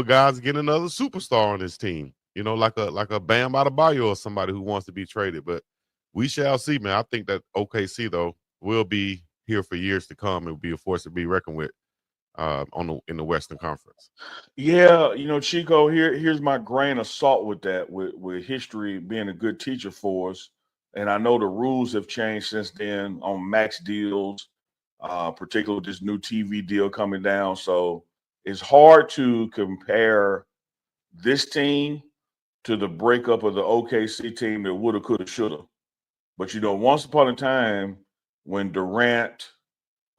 guys get another superstar on this team. Like a Bam Adebayo or somebody who wants to be traded. But we shall see, man. I think that OKC though will be here for years to come. It will be a force to be reckoned with in the Western Conference. Yeah, Chico, here's my grain of salt with that, with history being a good teacher for us. And I know the rules have changed since then on max deals, particularly with this new TV deal coming down. So it's hard to compare this team to the breakup of the OKC team that woulda, coulda, shoulda. But once upon a time when Durant,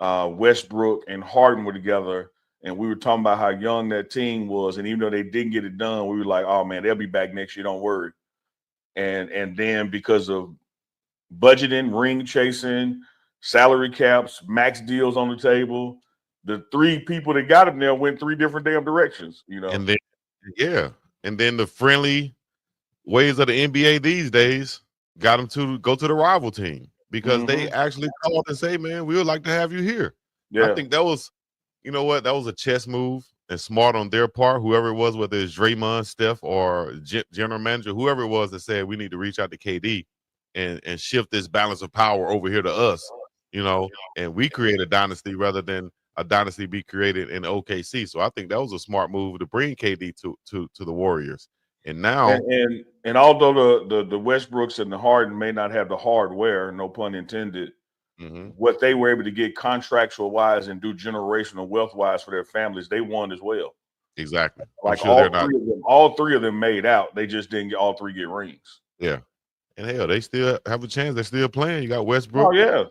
Westbrook, and Harden were together, and we were talking about how young that team was, and even though they didn't get it done, we were like, "Oh man, they'll be back next year. Don't worry." And then because of budgeting, ring chasing, salary caps, max deals on the table, the three people that got them there went three different damn directions. And then, yeah, and then the friendly ways of the NBA these days got them to go to the rival team because they actually called and say, "Man, we would like to have you here." I Yeah. think that was, that was a chess move and smart on their part. Whoever it was, whether it's Draymond, Steph, or general manager, whoever it was that said we need to reach out to KD and shift this balance of power over here to us, and we create a dynasty rather than a dynasty be created in OKC. So I think that was a smart move to bring KD to the Warriors. And now, and although the Westbrooks and the Harden may not have the hardware, no pun intended, what they were able to get contractual wise and do generational wealth wise for their families, they won as well. Exactly. Like all three of them made out. They just didn't all three get rings. Yeah. And hell, they still have a chance. They're still playing. You got Westbrook. Oh yeah.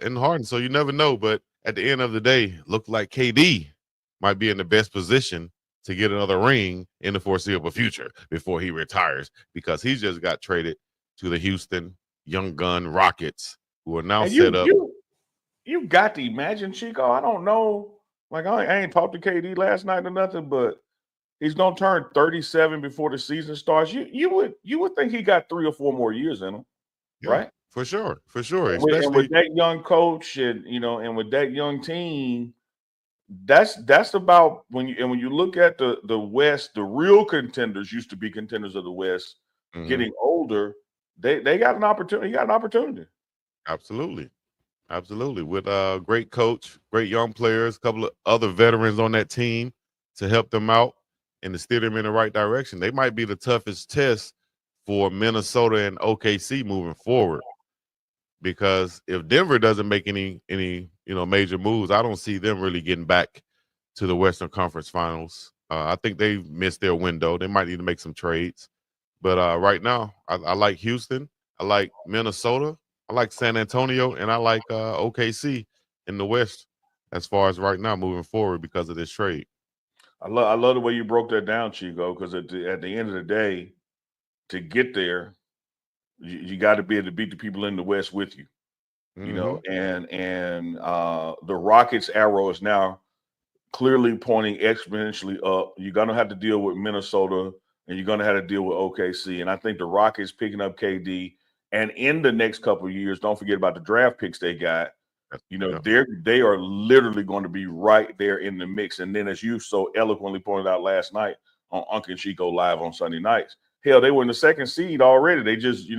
And Harden. So you never know. But at the end of the day, looked like KD might be in the best position to get another ring in the foreseeable future before he retires, because he just got traded to the Houston Young Gun Rockets, who are now set up. You got to imagine, Chico. I don't know. Like I ain't talked to KD last night or nothing, but he's gonna turn 37 before the season starts. You would think he got 3 or 4 more years in him, right? For sure. Especially and with that young coach and with that young team. That's about when you look at the West, the real contenders used to be contenders of the West, getting older. They got an opportunity. You got an opportunity. Absolutely. With a great coach, great young players, a couple of other veterans on that team to help them out and to steer them in the right direction. They might be the toughest test for Minnesota and OKC moving forward, because if Denver doesn't make any major moves, I don't see them really getting back to the Western Conference Finals. I think they've missed their window. They might need to make some trades. But right now, I like Houston. I like Minnesota. I like San Antonio. And I like OKC in the West as far as right now moving forward because of this trade. I love the way you broke that down, Chico, because at the end of the day, to get there, you got to be able to beat the people in the West with you. And the Rockets' arrow is now clearly pointing exponentially up. You're going to have to deal with Minnesota, and you're going to have to deal with OKC. And I think the Rockets picking up KD, and in the next couple of years, don't forget about the draft picks they got. They are literally going to be right there in the mix. And then, as you so eloquently pointed out last night on UNK and Chico Live on Sunday nights, hell, they were in the second seed already. They just,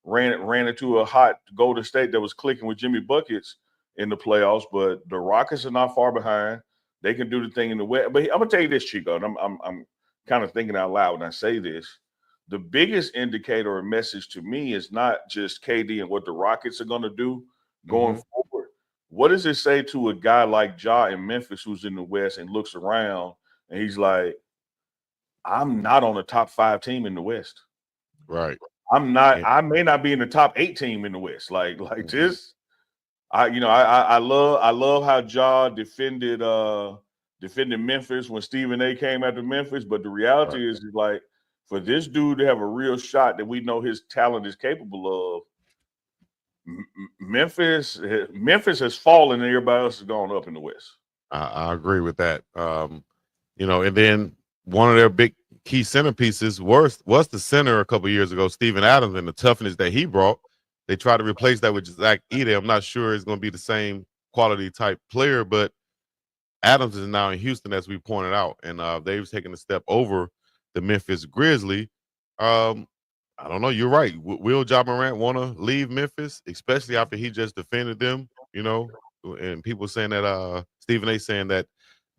ran into a hot Golden State that was clicking with Jimmy Buckets in the playoffs. But the Rockets are not far behind. They can do the thing in the West. But I'm gonna tell you this, Chico, and I'm kind of thinking out loud when I say this. The biggest indicator or message to me is not just KD and what the Rockets are going to do going forward. What does it say to a guy like Ja in Memphis who's in the West and looks around and he's like, I'm not on the top 5 team in the West. Right. I'm not. I may not be in the top 8 team in the West. Like this. I love how Ja defended Memphis when Stephen A came after Memphis. But the reality is like, for this dude to have a real shot that we know his talent is capable of, Memphis has fallen and everybody else has gone up in the West. I agree with that. And then one of their big key centerpieces was the center a couple of years ago, Steven Adams, and the toughness that he brought. They tried to replace that with Zach Edey. I'm not sure it's going to be the same quality type player, but Adams is now in Houston, as we pointed out, and they've taken a step over the Memphis Grizzlies. I don't know. You're right. Will Ja Morant want to leave Memphis, especially after he just defended them? You know, and people saying that Stephen A. saying that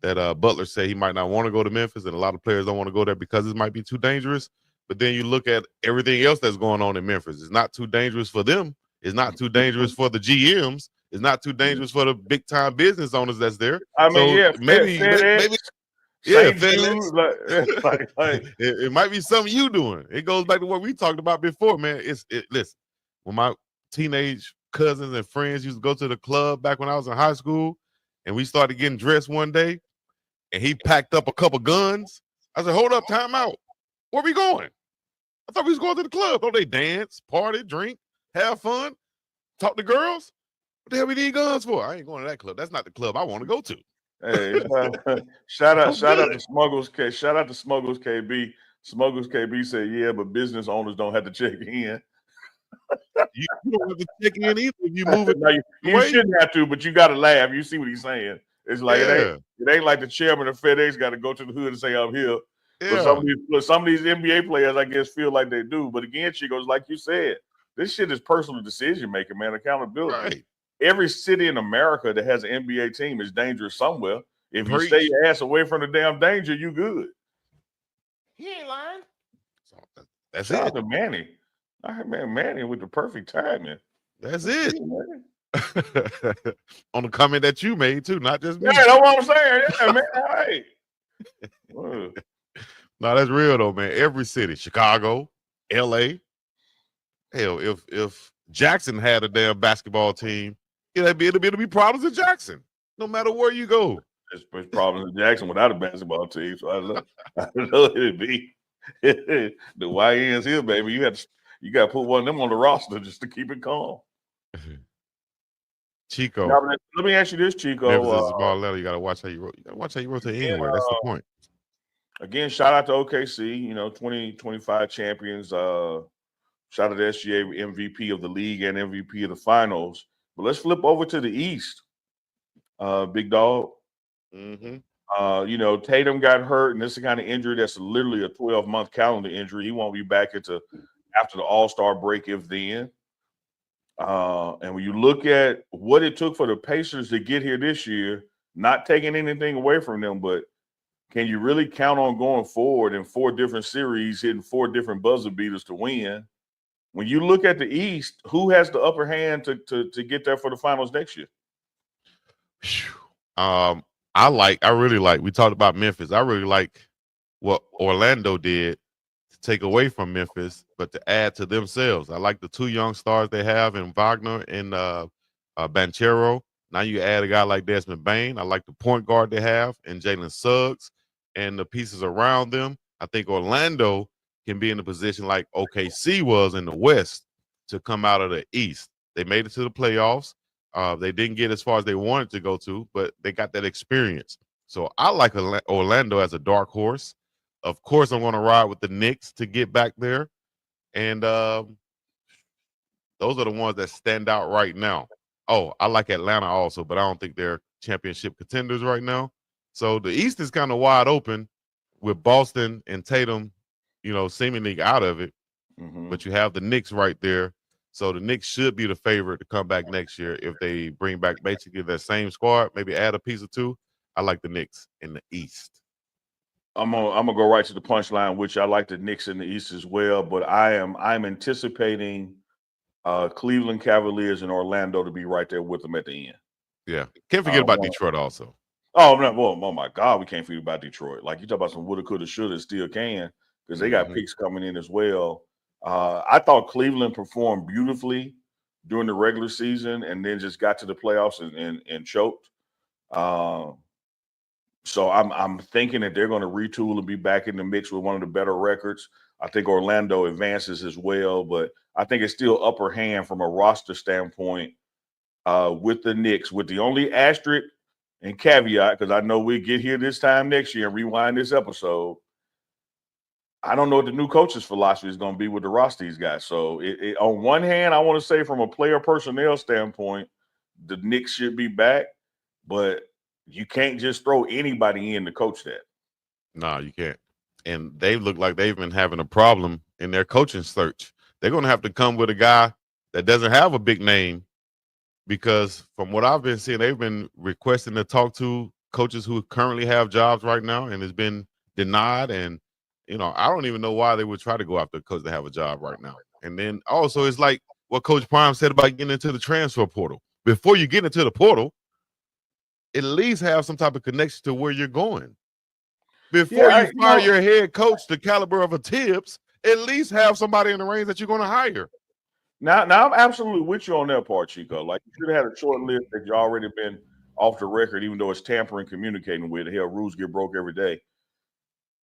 Butler said he might not want to go to Memphis, and a lot of players don't want to go there because it might be too dangerous. But then you look at everything else that's going on in Memphis. It's not too dangerous for them. It's not too dangerous for the GMs. It's not too dangerous for the big time business owners that's there. I mean, So yeah, maybe yeah, St. Jude, it might be something you doing. It goes back to what we talked about before, man. Listen, when my teenage cousins and friends used to go to the club back when I was in high school, and we started getting dressed one day, and he packed up a couple guns. I said, "Hold up, time out. Where we going? I thought we was going to the club. Don't they dance, party, drink, have fun, talk to girls? What the hell we need guns for? I ain't going to that club. That's not the club I want to go to." Hey, shout out to Smuggles K. Shout out to Smuggles KB. Smuggles KB said, "Yeah, but business owners don't have to check in. You don't have to check in either if you move it. No, you shouldn't have to, but you got to laugh. You see what he's saying? It's like it ain't like the chairman of FedEx got to go to the hood and say I'm here." Yeah. But some of these NBA players, I guess, feel like they do. But again, Chico's like you said, this shit is personal decision making, man. Accountability. Right. Every city in America that has an NBA team is dangerous somewhere. If you Preach. stay your ass away from the damn danger, you good. He ain't lying. So that's Shout it. out to Manny. I heard, man, Manny with the perfect timing. That's it. On the comment that you made too, not just me. Yeah, that's what I'm saying. Yeah, man. Right. No, that's real though, man. Every city, Chicago, LA. Hell, if Jackson had a damn basketball team, it'll be problems in Jackson, no matter where you go. There's problems in Jackson without a basketball team. So I know it'd be the YNs here, baby. You got to put one of them on the roster just to keep it calm. Chico. Now, let me ask you this, Chico. Memphis is a small letter. You got to watch how you wrote. You got to watch how you rotate anywhere. That's the point. Again, shout out to OKC. 2025 champions. Shout out to SGA MVP of the league and MVP of the finals. But let's flip over to the East. BiggDogg. Mm-hmm. Tatum got hurt, and this is the kind of injury that's literally a 12-month calendar injury. He won't be back after the All-Star break, if then. And when you look at what it took for the Pacers to get here this year, not taking anything away from them, but can you really count on going forward in 4 different series, hitting 4 different buzzer beaters to win? When you look at the East, who has the upper hand to get there for the finals next year? I really like, we talked about Memphis. I really like what Orlando did to take away from Memphis, but to add to themselves. I like the 2 young stars they have in Wagner and Banchero. Now you add a guy like Desmond Bane. I like the point guard they have and Jalen Suggs and the pieces around them. I think Orlando can be in a position like OKC was in the West to come out of the East. They made it to the playoffs. They didn't get as far as they wanted to go to, but they got that experience. So I like Orlando as a dark horse. Of course, I'm going to ride with the Knicks to get back there. And those are the ones that stand out right now. Oh, I like Atlanta also, but I don't think they're championship contenders right now. So the East is kind of wide open with Boston and Tatum, seemingly out of it. Mm-hmm. But you have the Knicks right there. So the Knicks should be the favorite to come back next year if they bring back basically that same squad, maybe add a piece or 2. I like the Knicks in the East. I'm gonna go right to the punchline, which I like the Knicks in the East as well. But I'm anticipating Cleveland Cavaliers and Orlando to be right there with them at the end. Yeah, can't forget about Detroit also. Oh no! Well, oh my God, we can't forget about Detroit. Like you talk about some woulda, coulda, shoulda, still can because they got picks coming in as well. I thought Cleveland performed beautifully during the regular season and then just got to the playoffs and choked. So I'm thinking that they're going to retool and be back in the mix with one of the better records. I think Orlando advances as well, but I think it's still upper hand from a roster standpoint with the Knicks, with the only asterisk and caveat, because I know we get here this time next year and rewind this episode. I don't know what the new coach's philosophy is going to be with the roster he's got. So on one hand, I want to say from a player personnel standpoint, the Knicks should be back, but you can't just throw anybody in to coach that. No, you can't. And they look like they've been having a problem in their coaching search. They're going to have to come with a guy that doesn't have a big name, because from what I've been seeing, they've been requesting to talk to coaches who currently have jobs right now, and it's been denied. And, I don't even know why they would try to go after a coach that have a job right now. And then also it's like what Coach Prime said about getting into the transfer portal. Before you get into the portal, at least have some type of connection to where you're going. Before you fire your head coach, the caliber of a Tibbs, at least have somebody in the range that you're going to hire. Now I'm absolutely with you on that part, Chico. Like, you should have had a short list that you already been off the record, even though it's tampering communicating with. Hell, rules get broke every day.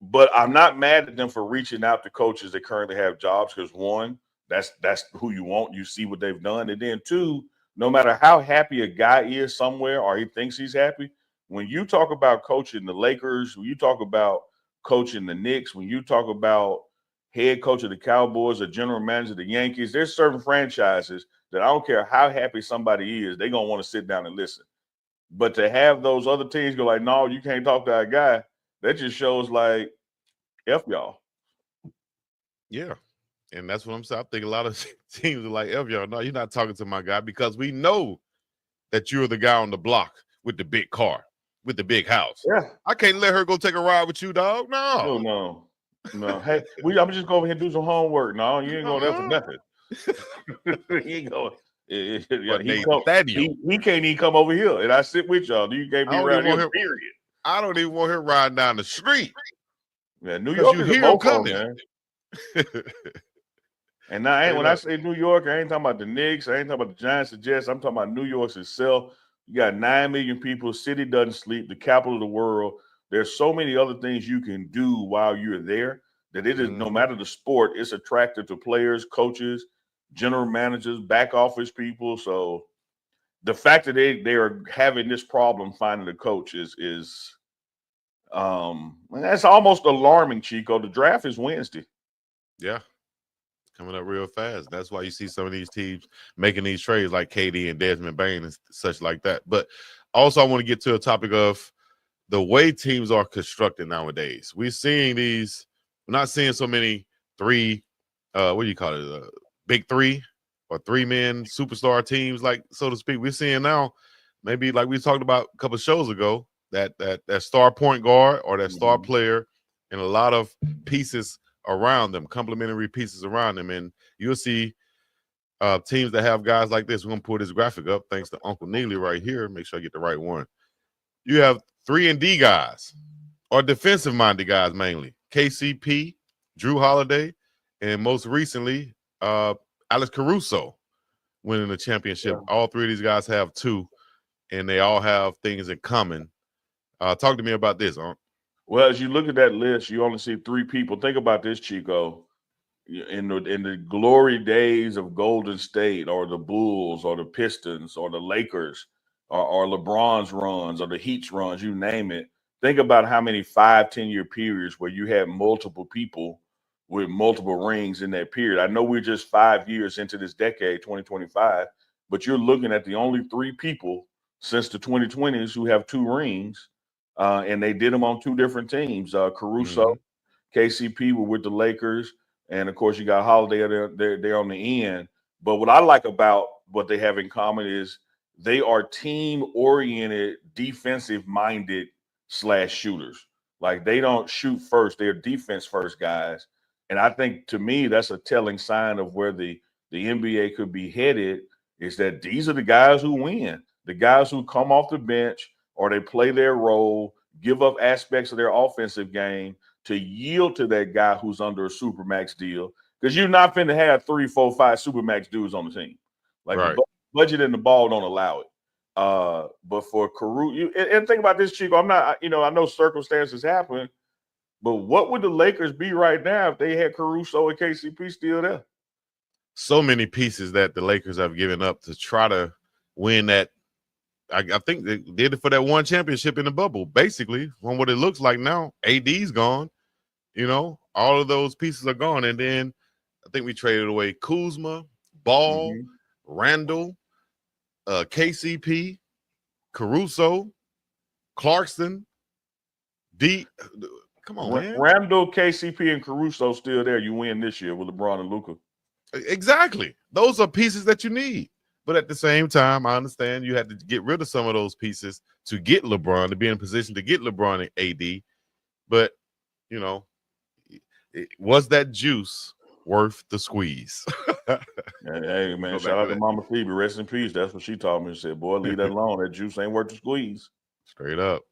But I'm not mad at them for reaching out to coaches that currently have jobs, because one, that's who you want. You see what they've done. And then two, no matter how happy a guy is somewhere or he thinks he's happy, when you talk about coaching the Lakers, when you talk about coaching the Knicks, when you talk about head coach of the Cowboys or general manager of the Yankees, there's certain franchises that I don't care how happy somebody is, they're going to want to sit down and listen. But to have those other teams go like, no, you can't talk to that guy, that just shows like, F y'all. Yeah. And that's what I'm saying. I think a lot of teams are like, F y'all, no, you're not talking to my guy, because we know that you're the guy on the block with the big car, with the big house. Yeah. I can't let her go take a ride with you, dog. No. Hey, I'm just go over here and do some homework. No, you ain't going there for nothing. He ain't going. He can't even come over here, and I sit with y'all. You can't be around here, period. I don't even want him riding down the street. Yeah, New York is a mofo, man. And now, when I say New York, I ain't talking about the Knicks. I ain't talking about the Giants, the Jets. I'm talking about New York itself. You got 9 million people. City doesn't sleep. The capital of the world. There's so many other things you can do while you're there that it is, no matter the sport, it's attractive to players, coaches, general managers, back office people. So the fact that they are having this problem finding a coach is that's almost alarming, Chico. The draft is Wednesday. Yeah. Coming up real fast. That's why you see some of these teams making these trades like KD and Desmond Bain and such like that. But also I want to get to a topic of the way teams are constructed nowadays. We're not seeing so many big three or 3-man superstar teams, like, so to speak. We're seeing now, maybe like we talked about a couple of shows ago, that star point guard or that star player and a lot of pieces around them, complementary pieces around them. And you'll see teams that have guys like this. We're going to pull this graphic up thanks to Uncle Neely right here. Make sure I get the right one. You have 3-and-D guys or defensive-minded guys mainly. KCP, Drew Holiday, and most recently, Alex Caruso winning the championship. Yeah. All three of these guys have 2, and they all have things in common. Talk to me about this, Unc. Well, as you look at that list, you only see 3 people. Think about this, Chico. In the glory days of Golden State or the Bulls or the Pistons or the Lakers or LeBron's runs or the Heat's runs, you name it. Think about how many 5-10-year periods where you had multiple people with multiple rings in that period. I know we're just 5 years into this decade, 2025, but you're looking at the only 3 people since the 2020s who have 2 rings, and they did them on 2 different teams. Caruso, KCP were with the Lakers, and of course you got Holiday there on the end. But what I like about what they have in common is they are team-oriented, defensive-minded / shooters. Like, they don't shoot first; they're defense-first guys. And I think, to me, that's a telling sign of where the NBA could be headed, is that these are the guys who win, the guys who come off the bench or they play their role, give up aspects of their offensive game to yield to that guy who's under a supermax deal, because you're not finna have 3, 4, 5 supermax dudes on the team. Like, right. The budget and the ball don't allow it. But for Caruso, and think about this, Chico. I know circumstances happen, but what would the Lakers be right now if they had Caruso and KCP still there? So many pieces that the Lakers have given up to try to win that. I think they did it for that one championship in the bubble. Basically, from what it looks like now, AD's gone. All of those pieces are gone. And then I think we traded away Kuzma, Ball, Randall, KCP, Caruso, Clarkson, come on, man. Randall, KCP, and Caruso still there. You win this year with LeBron and Luka. Exactly. Those are pieces that you need. But at the same time, I understand you had to get rid of some of those pieces to get LeBron, to be in a position to get LeBron and AD. But, you know, was that juice worth the squeeze? Hey, man, shout out to Mama Phoebe. Rest in peace. That's what she taught me. She said, boy, leave that alone. That juice ain't worth the squeeze. Straight up.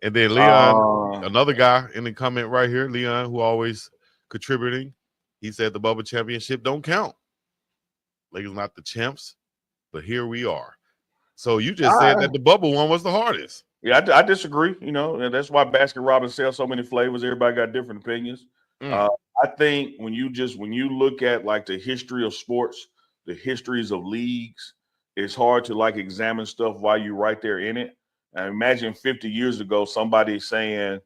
And then Leon, another guy in the comment right here, Leon, who always contributing, he said the bubble championship don't count. Lakers not the champs, but here we are. So you just said that the bubble one was the hardest. Yeah, I disagree. You know, and that's why Baskin Robbins sells so many flavors. Everybody got different opinions. I think when you look at like the history of sports, the histories of leagues, it's hard to like examine stuff while you're right there in it. And imagine 50 years ago, somebody saying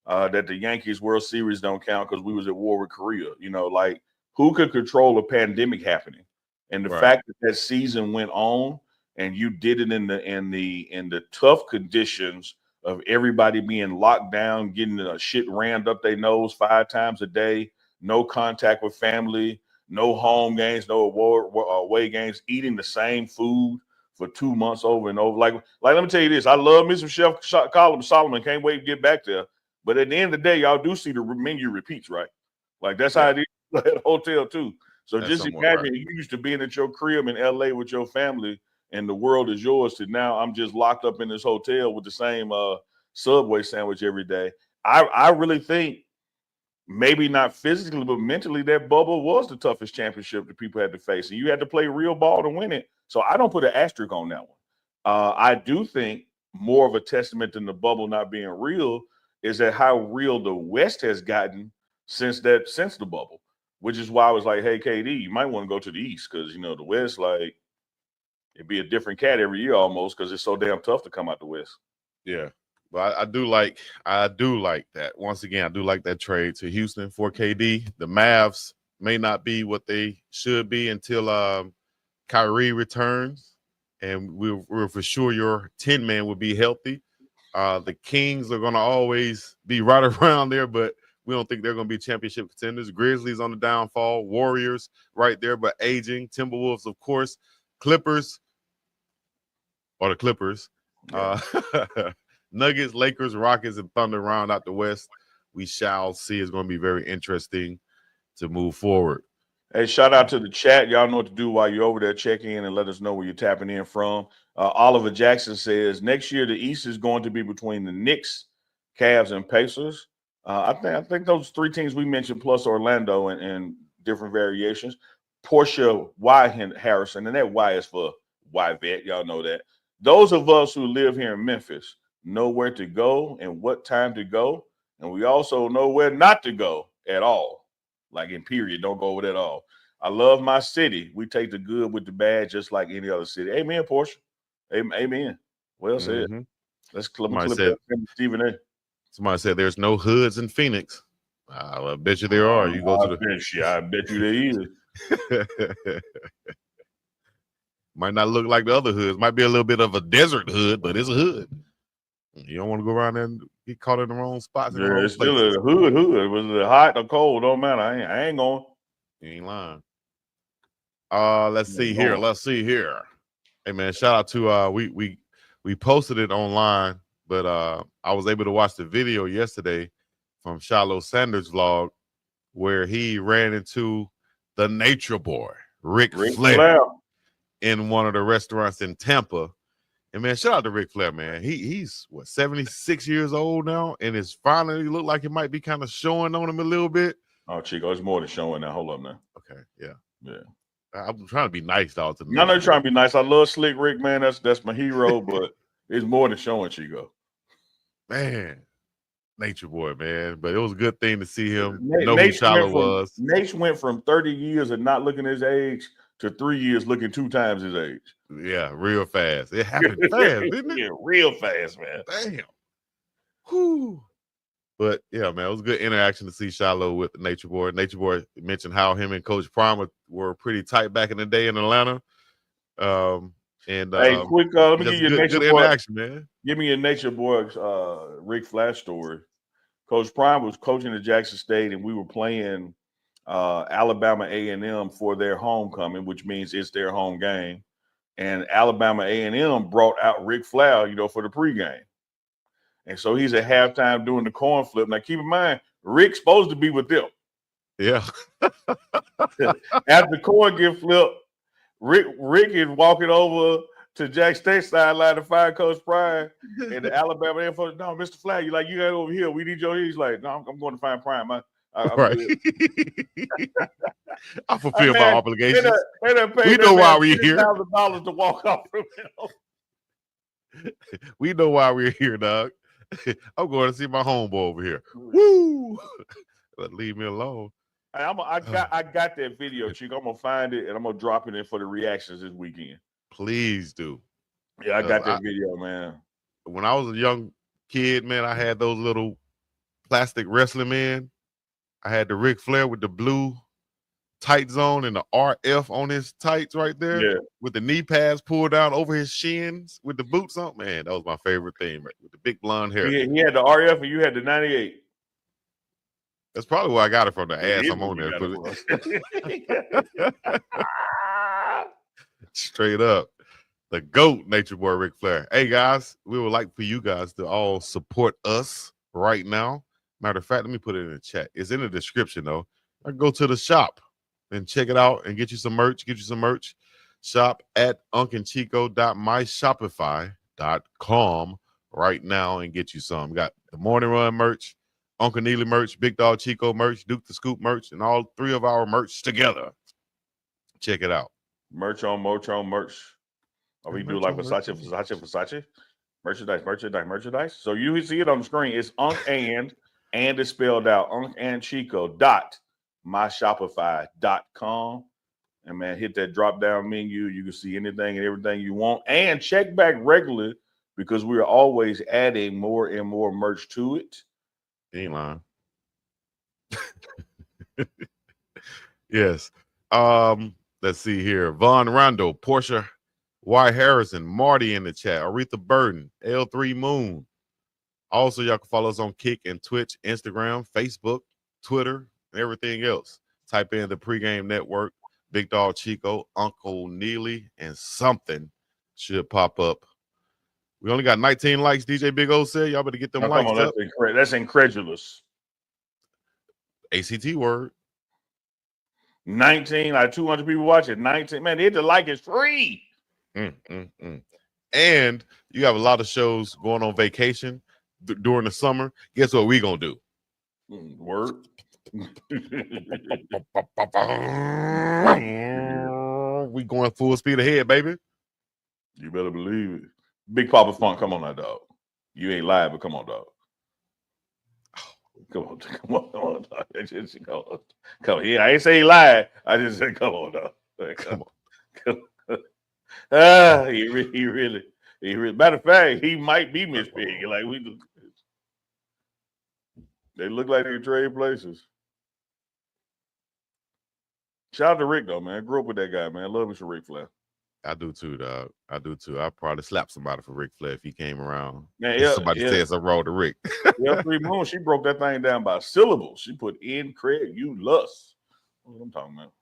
that the Yankees World Series don't count because we was at war with Korea. You know, like who could control a pandemic happening? And the fact that season went on and you did it in the tough conditions of everybody being locked down, getting the shit rammed up their nose 5 times a day, no contact with family, no home games, no away games, eating the same food for 2 months over and over. Like let me tell you this. I love me some Chef Solomon. Can't wait to get back there. But at the end of the day, y'all do see the menu repeats, right? Like that's how it is at the hotel too. So that's just imagine you used to being at your crib in LA with your family and the world is yours to now I'm just locked up in this hotel with the same Subway sandwich every day. I really think maybe not physically, but mentally that bubble was the toughest championship that people had to face. And you had to play real ball to win it. So I don't put an asterisk on that one. I do think more of a testament than the bubble not being real is that how real the West has gotten since the bubble, which is why I was like, hey, KD, you might want to go to the East because, you know, the West, like, it'd be a different cat every year almost because it's so damn tough to come out the West. Yeah. But I do like that. Once again, I do like that trade to Houston for KD. The Mavs may not be what they should be until Kyrie returns. And we're for sure your 10-man will be healthy. The Kings are going to always be right around there, but we don't think they're going to be championship contenders. Grizzlies on the downfall. Warriors right there, but aging. Timberwolves, of course. Clippers. Yeah. Nuggets, Lakers, Rockets, and Thunder round out the West. We shall see. It's going to be very interesting to move forward. Hey, shout out to the chat. Y'all know what to do while you're over there. Check in and let us know where you're tapping in from. Oliver Jackson says, next year the East is going to be between the Knicks, Cavs, and Pacers. I think those 3 teams we mentioned plus Orlando and different variations. Portia Y. Harrison, and that Y is for Y vet. Y'all know that. Those of us who live here in Memphis know where to go and what time to go. And we also know where not to go at all. Like in period, don't go over that at all. I love my city. We take the good with the bad just like any other city. Amen, Portia. Amen. Well said. Let's clip that Stephen A. Somebody said there's no hoods in Phoenix. I bet you there are. You go to the I bet you there is. Might not look like the other hoods. Might be a little bit of a desert hood, but it's a hood. You don't want to go around there and get caught in the wrong spots. Yeah, it's still a hood. Was it hot or cold? Don't matter. I ain't going. You ain't lying. Let's see here. Hey man, shout out to we posted it online, but I was able to watch the video yesterday from Shiloh Sanders' vlog where he ran into the Nature Boy, Ric Flair, in one of the restaurants in Tampa. And man, shout out to Ric Flair, man. He's 76 years old now, and it's finally looked like it might be kind of showing on him a little bit. Oh, Chico, it's more than showing now. Hold up now. Okay, yeah. I'm trying to be nice, dog. I'm not trying to be nice. I love Slick Rick, man. That's my hero, but it's more than showing, Chico. Man, Nature Boy, man. But it was a good thing to see him know who Shiloh was. Nate went from 30 years of not looking his age to 3 years looking 2 times his age. Yeah, real fast. It happened fast, didn't it? Yeah, real fast, man. Damn. Whew. But yeah, man, it was a good interaction to see Shiloh with the Nature Boy. Nature Boy mentioned how him and Coach Prime were pretty tight back in the day in Atlanta. And Hey, quick, let me give just you a good Nature Boy. interaction, man. Give me a Nature Boy Ric Flair story. Coach Prime was coaching at Jackson State, and we were playing Alabama A&M for their homecoming, which means it's their home game. And Alabama A&M brought out Ric Flair, for the pregame. And so he's at halftime doing the coin flip. Now, keep in mind, Rick's supposed to be with them. Yeah. After the coin get flipped, Rick is walking over to Jack State sideline to find Coach Prime. And the Alabama A&M folks, no, Mr. Flair, you got over here. We need your ear. He's like, no, I'm going to find Prime. I'm Right. good. I fulfill my obligations. We know why we're here. $50,000 to walk off from him. We know why we're here, dog. I'm going to see my homeboy over here. Woo! But leave me alone. I got that video, Chico. I'm gonna find it and I'm gonna drop it in for the reactions this weekend. Please do. Yeah, I got that video, man. When I was a young kid, man, I had those little plastic wrestling men. I had the Ric Flair with the blue tight zone and the RF on his tights right there. Yeah. With the knee pads pulled down over his shins with the boots on. Man, that was my favorite thing, right? With the big blonde hair. He had the RF and you had the 98. That's probably where I got it from, the ass I'm on there. Straight up. The GOAT, Nature Boy Ric Flair. Hey, guys, we would like for you guys to all support us right now. Matter of fact, let me put it in the chat. It's in the description, though. I go to the shop and check it out and get you some merch. Shop at uncandchico.myshopify.com right now and get you some. We got the Morning Run merch, Uncle Neely merch, Big Dog Chico merch, Duke the Scoop merch, and all three of our merch together. Check it out. Merch on merch. Or we do like Versace. Merchandise. So you see it on the screen. It's Unc and it's spelled out uncandchico.myshopify.com. And man, hit that drop down menu. You can see anything and everything you want. And check back regularly because we're always adding more and more merch to it. Ain't lying. Yes. Let's see here. Von Rondo, Portia Y. Harrison, Marty in the chat, Aretha Burden, L3 Moon. Also, y'all can follow us on Kick and Twitch, Instagram, Facebook, Twitter, and everything else. Type in the Pregame Network, Big Dog Chico, Uncle Neely, and something should pop up. We only got 19 likes, DJ Big O said. Y'all better get them likes up. That's incredulous. ACT word. 19 out of 200 people watching. 19. Man, the like is free. And you have a lot of shows going on vacation during the summer. Guess what we gonna do? Word. We going full speed ahead, baby. You better believe it. Big Papa Funk, come on now, dog. You ain't live, but come on, dog. Come on, dog. Come on. Yeah, I ain't say he lied. I just said, come on, dog. Come on. He really. Matter of fact, he might be Miss Piggy. Like they look like they can trade places. Shout out to Rick though, man. I grew up with that guy, man. I love Mr. Ric Flair. I do too, dog. I do too. I'd probably slap somebody for Ric Flair if he came around. Man, somebody said something wrong to Rick. L3 Moon, she broke that thing down by syllables. She put in Craig, you lust. What I'm talking about.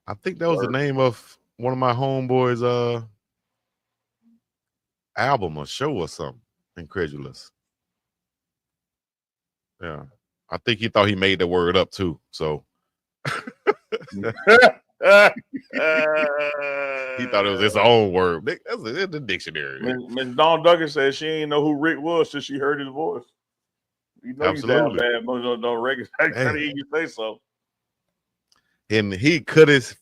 I think that was the name of one of my homeboys' album or show or something. Incredulous. Yeah. I think he thought he made the word up too. So he thought it was his own word. That's in the dictionary. Miss Dawn Duggan said she ain't know who Rick was till she heard his voice. You know, absolutely. You down bad, don't recognize. I gotta hear you say so. And he cut his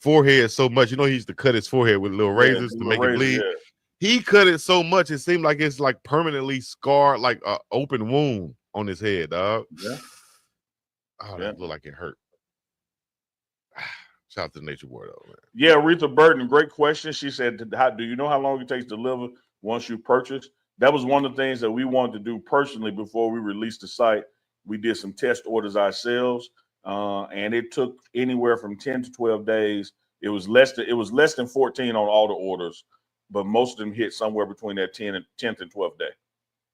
forehead so much. You know, he used to cut his forehead with little razors to make it bleed. Yeah. He cut it so much it seemed like it's like permanently scarred, like an open wound on his head, dog. Yeah. Oh, that looked like it hurt. Shout out to Nature Boy, though, man. Yeah, Aretha Burton, great question. She said, do you know how long it takes to deliver once you purchase? That was one of the things that we wanted to do personally before we released the site. We did some test orders ourselves, and it took anywhere from 10 to 12 days. It was less than 14 on all the orders. but most of them hit somewhere between that 10th and 12th day.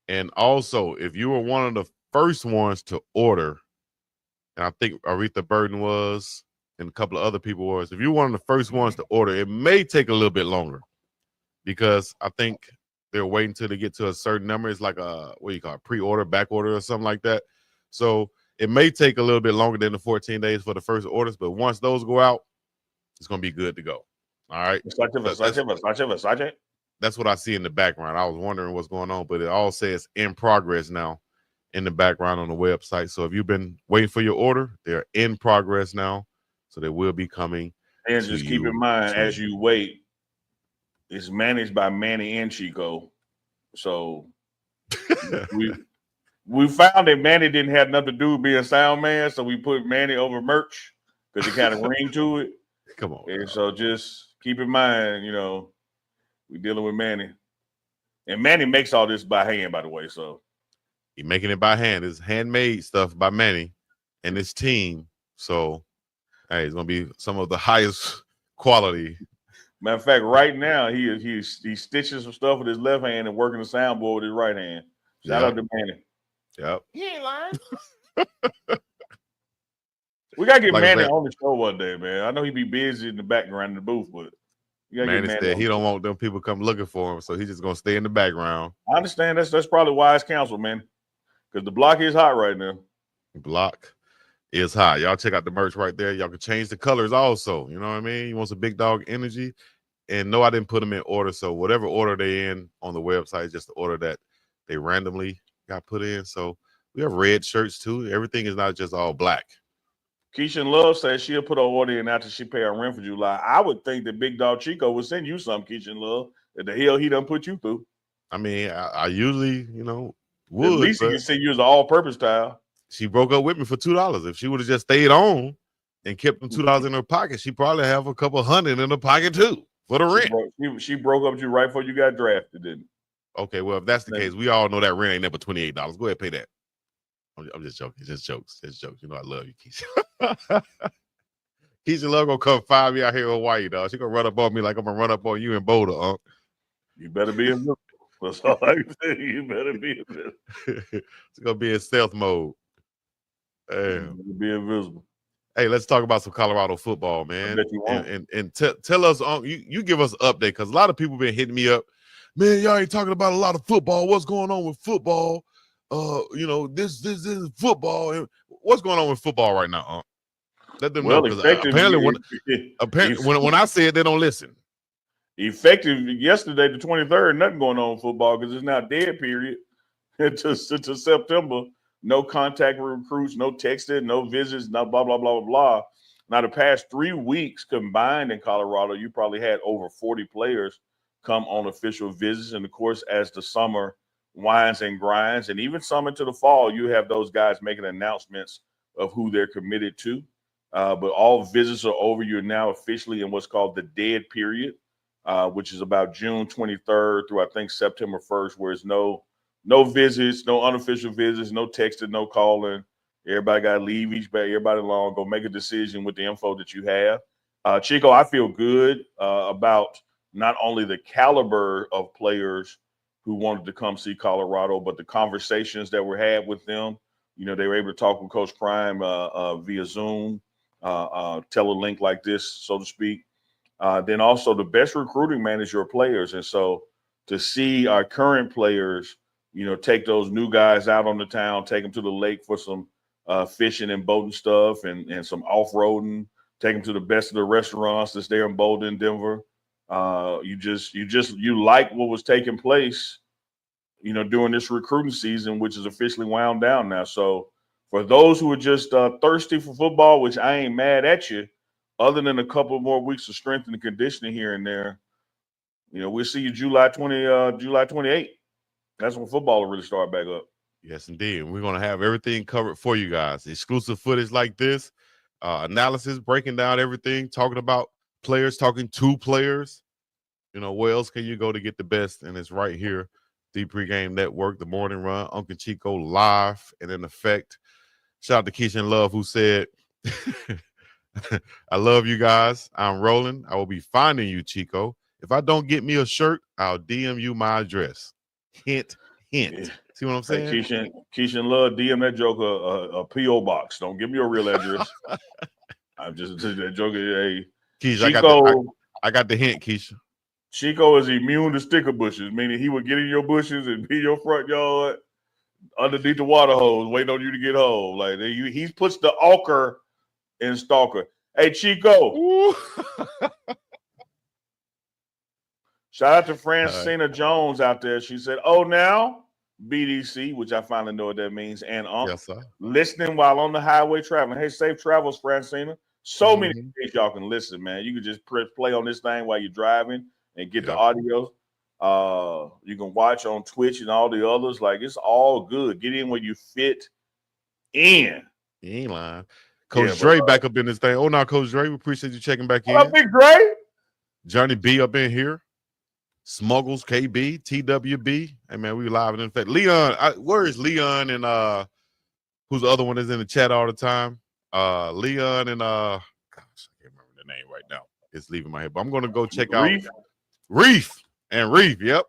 And also, if you were one of the first ones to order, and I think Aretha Burton was, and a couple of other people was, if you're one of the first ones to order, it may take a little bit longer because I think they're waiting till they get to a certain number. It's like a, what do you call it, pre-order, back order, or something like that. So it may take a little bit longer than the 14 days for the first orders, but once those go out, it's going to be good to go. All right. That's what I see in the background. I was wondering what's going on, but it all says in progress now in the background on the website. So if you've been waiting for your order, they're in progress now. So they will be coming. And just keep in mind, as you wait, it's managed by Manny and Chico. So we found that Manny didn't have nothing to do with being sound man, so we put Manny over merch because it kind of ring to it. Come on. And so just keep in mind, we're dealing with Manny. And Manny makes all this by hand, by the way. So he's making it by hand. It's handmade stuff by Manny and his team. So hey, it's gonna be some of the highest quality. Matter of fact, right now he stitching some stuff with his left hand and working the soundboard with his right hand. Shout out to Manny. Yep. He ain't lying. We gotta get Manny on the show one day, man. I know he'd be busy in the background in the booth, but Manny said he don't want them people come looking for him, so he's just gonna stay in the background. I understand that's probably wise counsel, man, because the block is hot right now. Block is hot. Y'all check out the merch right there. Y'all can change the colors also. You know what I mean? You want some Big Dog energy? And no, I didn't put them in order. So whatever order they in on the website is just the order that they randomly got put in. So we have red shirts too. Everything is not just all black. Keisha Love says she'll put her order in after she pay her rent for July. I would think that Big Dog Chico would send you some, Keisha Love, that the hell he done put you through. I mean, I usually, would. At least he can send you as an all-purpose towel. She broke up with me for $2. If she would have just stayed on and kept them $2 in her pocket, she probably have a couple $100 in her pocket too for the rent. She broke up with you right before you got drafted, didn't? Okay, well, if that's the case, we all know that rent ain't never $28. Go ahead and pay that. I'm just joking. It's just jokes. It's jokes. I love you, Keisha. Keisha Love gonna come find me out here in Hawaii, dog. She gonna run up on me like I'm gonna run up on you in Boulder, Unc. You better be invisible. That's all I can say. You better be invisible. It's gonna be in stealth mode. Damn. Be invisible. Hey, let's talk about some Colorado football, man. And tell us, you give us an update because a lot of people been hitting me up. Man, y'all ain't talking about a lot of football. What's going on with football? This is football. What's going on with football right now? Let them know. Apparently, when I say it, they don't listen. Effective yesterday, the 23rd, nothing going on with football because it's now dead period to September. No contact recruits, no texting, no visits, no blah, blah, blah, blah, blah. Now, the past 3 weeks combined in Colorado, you probably had over 40 players come on official visits. And, of course, as the summer winds and grinds, and even some into the fall, you have those guys making announcements of who they're committed to. But all visits are over. You're now officially in what's called the dead period, which is about June 23rd through, I think, September 1st, where it's no visits, no unofficial visits, no texting, no calling. Everybody got to leave everybody alone, go make a decision with the info that you have. Chico, I feel good about not only the caliber of players who wanted to come see Colorado, but the conversations that were had with them. They were able to talk with Coach Prime via Zoom, telelink like this, so to speak. Then also the best recruiting manager of players. And so to see our current players, take those new guys out on the town, take them to the lake for some fishing and boating stuff and some off-roading, take them to the best of the restaurants that's there in Boulder, Denver. You like what was taking place, during this recruiting season, which is officially wound down now. So for those who are just thirsty for football, which I ain't mad at you, other than a couple more weeks of strength and conditioning here and there, we'll see you July 28th. That's when football will really start back up. Yes, indeed. We're going to have everything covered for you guys. Exclusive footage like this, analysis, breaking down everything, talking about players, talking to players. Where else can you go to get the best? And it's right here, the Pregame Network, the Morning Run, Uncle Chico live and in effect. Shout out to Keisha Love, who said, I love you guys. I'm rolling. I will be finding you, Chico. If I don't get me a shirt, I'll DM you my address. Hint, hint. Yeah. See what I'm Hey, saying? Keisha love DM that joker a PO box. Don't give me your real address. I'm just that joker. Hey, Keisha, Chico. I got the hint, Keisha. Chico is immune to sticker bushes, meaning he would get in your bushes and be in your front yard underneath the water hose, waiting on you to get home. Like he puts the ochre in stalker. Hey, Chico. Shout out to Francina Jones out there. She said, "Oh, now BDC," which I finally know what that means, and yes, sir. Listening while on the highway traveling. Hey, safe travels, Francina. So many ways y'all can listen, man. You can just press play on this thing while you're driving and get the audio. You can watch on Twitch and all the others. Like, it's all good. Get in where you fit in. You ain't lying. Coach Dre back up in this thing. Oh, now, Coach Dre, we appreciate you checking back in. What up, Big Dre? Johnny B up in here. Smuggles, KB, TWB. Hey, man, we live in effect. Leon, where is Leon and who's the other one that's in the chat all the time? Leon and gosh, I can't remember the name right now. It's leaving my head. But I'm going to go check out Reef. Yep.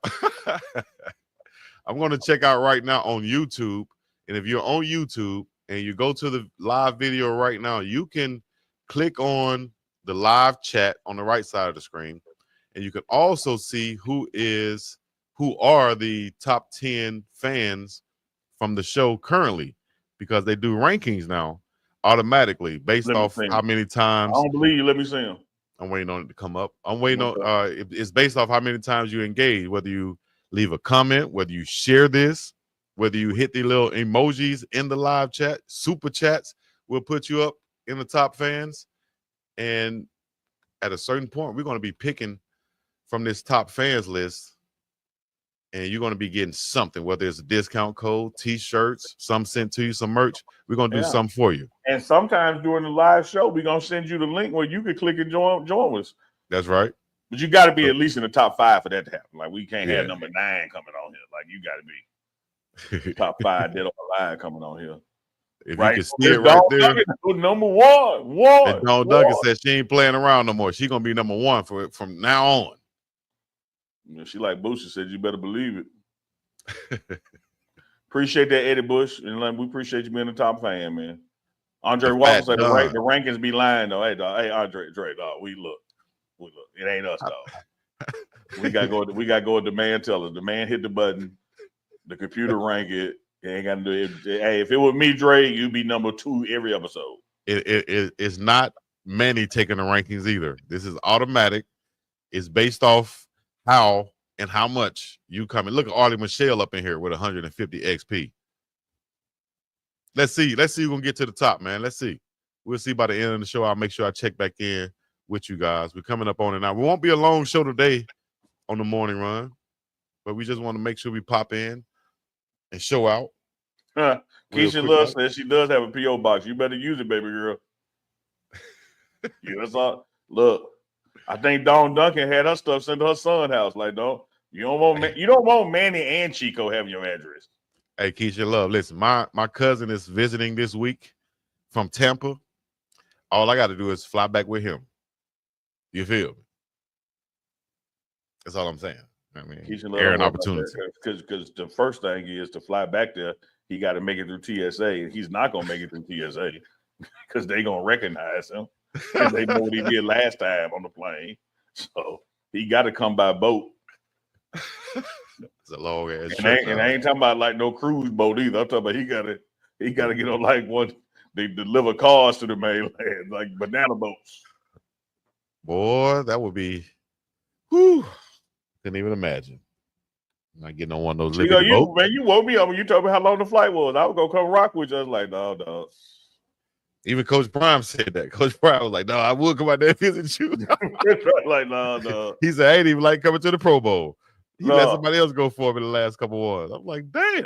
I'm going to check out right now on YouTube. And if you're on YouTube and you go to the live video right now, you can click on the live chat on the right side of the screen. And you can also see who are the top 10 fans from the show currently, because they do rankings now automatically based off how many times. I don't believe you. Let me see them. I'm waiting on it to come up. I'm waiting on it's based off how many times you engage, whether you leave a comment, whether you share this, whether you hit the little emojis in the live chat, super chats will put you up in the top fans. And at a certain point, we're going to be picking from this top fans list, and you're going to be getting something, whether it's a discount code, t-shirts, some sent to you, some merch. We're going to do something for you. And sometimes during the live show, we're going to send you the link where you can click and join us. That's right. But you got to be at least in the top 5 for that to happen. Like, we can't have number 9 coming on here. Like, you got to be top 5 dead on the line coming on here. If you can see it right there. Number one. And Dawn Duggan said she ain't playing around no more. She's going to be number 1 from now on. She like Bush. Said you better believe it. Appreciate that, Eddie Bush, and we appreciate you being a top fan, man. Andre Walker said the rankings be lying though. Hey, dog. Hey, Andre, Dre, dog. We look. It ain't us, dog. we got to go with the man. Tell us the man hit the button. The computer rank it. It ain't got to do it. Hey, if it was me, Dre, you'd be number 2 every episode. It's not many taking the rankings either. This is automatic. It's based off how and how much you come in. Look at Arlie Michelle up in here with 150 XP. Let's see who's gonna get to the top, man. Let's see. We'll see by the end of the show. I'll make sure I check back in with you guys. We're coming up on it now. We won't be a long show today on the morning run, but we just want to make sure we pop in and show out. Keisha Love says she does have a P.O. box. You better use it, baby girl. Yeah, that's all. Look, I think Dawn Duncan had her stuff sent to her son's house. Like, you don't want Manny and Chico having your address. Hey, Keisha Love, listen, my cousin is visiting this week from Tampa. All I got to do is fly back with him. You feel me? That's all I'm saying. I mean, air an opportunity. Because the first thing is to fly back there, he got to make it through TSA. And he's not going to make it through TSA because they're going to recognize him. And they know what he did last time on the plane. So he got to come by boat. It's a long ass trip. And I ain't talking about like no cruise boat either. I'm talking about he got to get on like one. They deliver cars to the mainland, like banana boats. Boy, that would be. Whew. Couldn't even imagine. I'm not getting on one of those liberty boats. Man, you woke me up when you told me how long the flight was. I was gonna come rock with you. I was like, no. Even Coach Prime said that. Coach Prime was like, no, I would come out there and visit you. Like, no. He said, I ain't even like coming to the Pro Bowl. He let somebody else go for him in the last couple ones. I'm like, damn.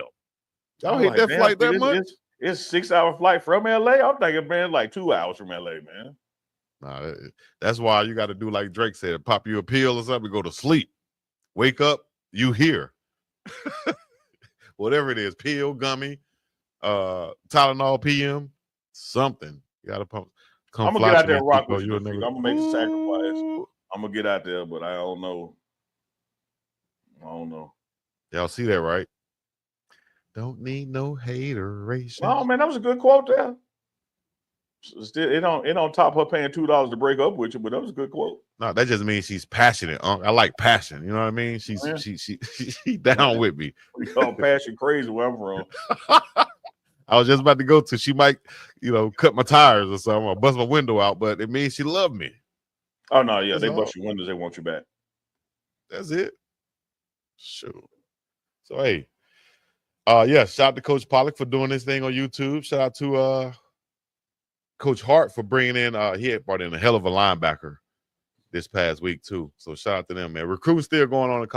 Y'all hate that flight that much? It's 6-hour flight from LA. I'm thinking, man, like 2 hours from LA, man. Nah, that's why you got to do like Drake said, pop you a pill or something, go to sleep. Wake up, you here. Whatever it is, pill, gummy, Tylenol PM, something. You got to pump. I'm going to get out there and rock with you. I'm going to make the sacrifice. I'm gonna get out there, but I don't know. Y'all see that, right? Don't need no hateration. Oh man, that was a good quote there. Still, it don't top her paying $2 to break up with you, but that was a good quote. No, that just means she's passionate. I like passion. You know what I mean? She down with me. We call passion crazy where I'm from. I was just about to go to. She might, cut my tires or something, or bust my window out, but it means she loved me. Oh no, yeah, they bust your windows. They want you back. That's it. Sure. So hey, shout out to Coach Pollock for doing this thing on YouTube. Shout out to Coach Hart for bringing in. He had brought in a hell of a linebacker this past week too. So shout out to them, man. Recruiting still going on.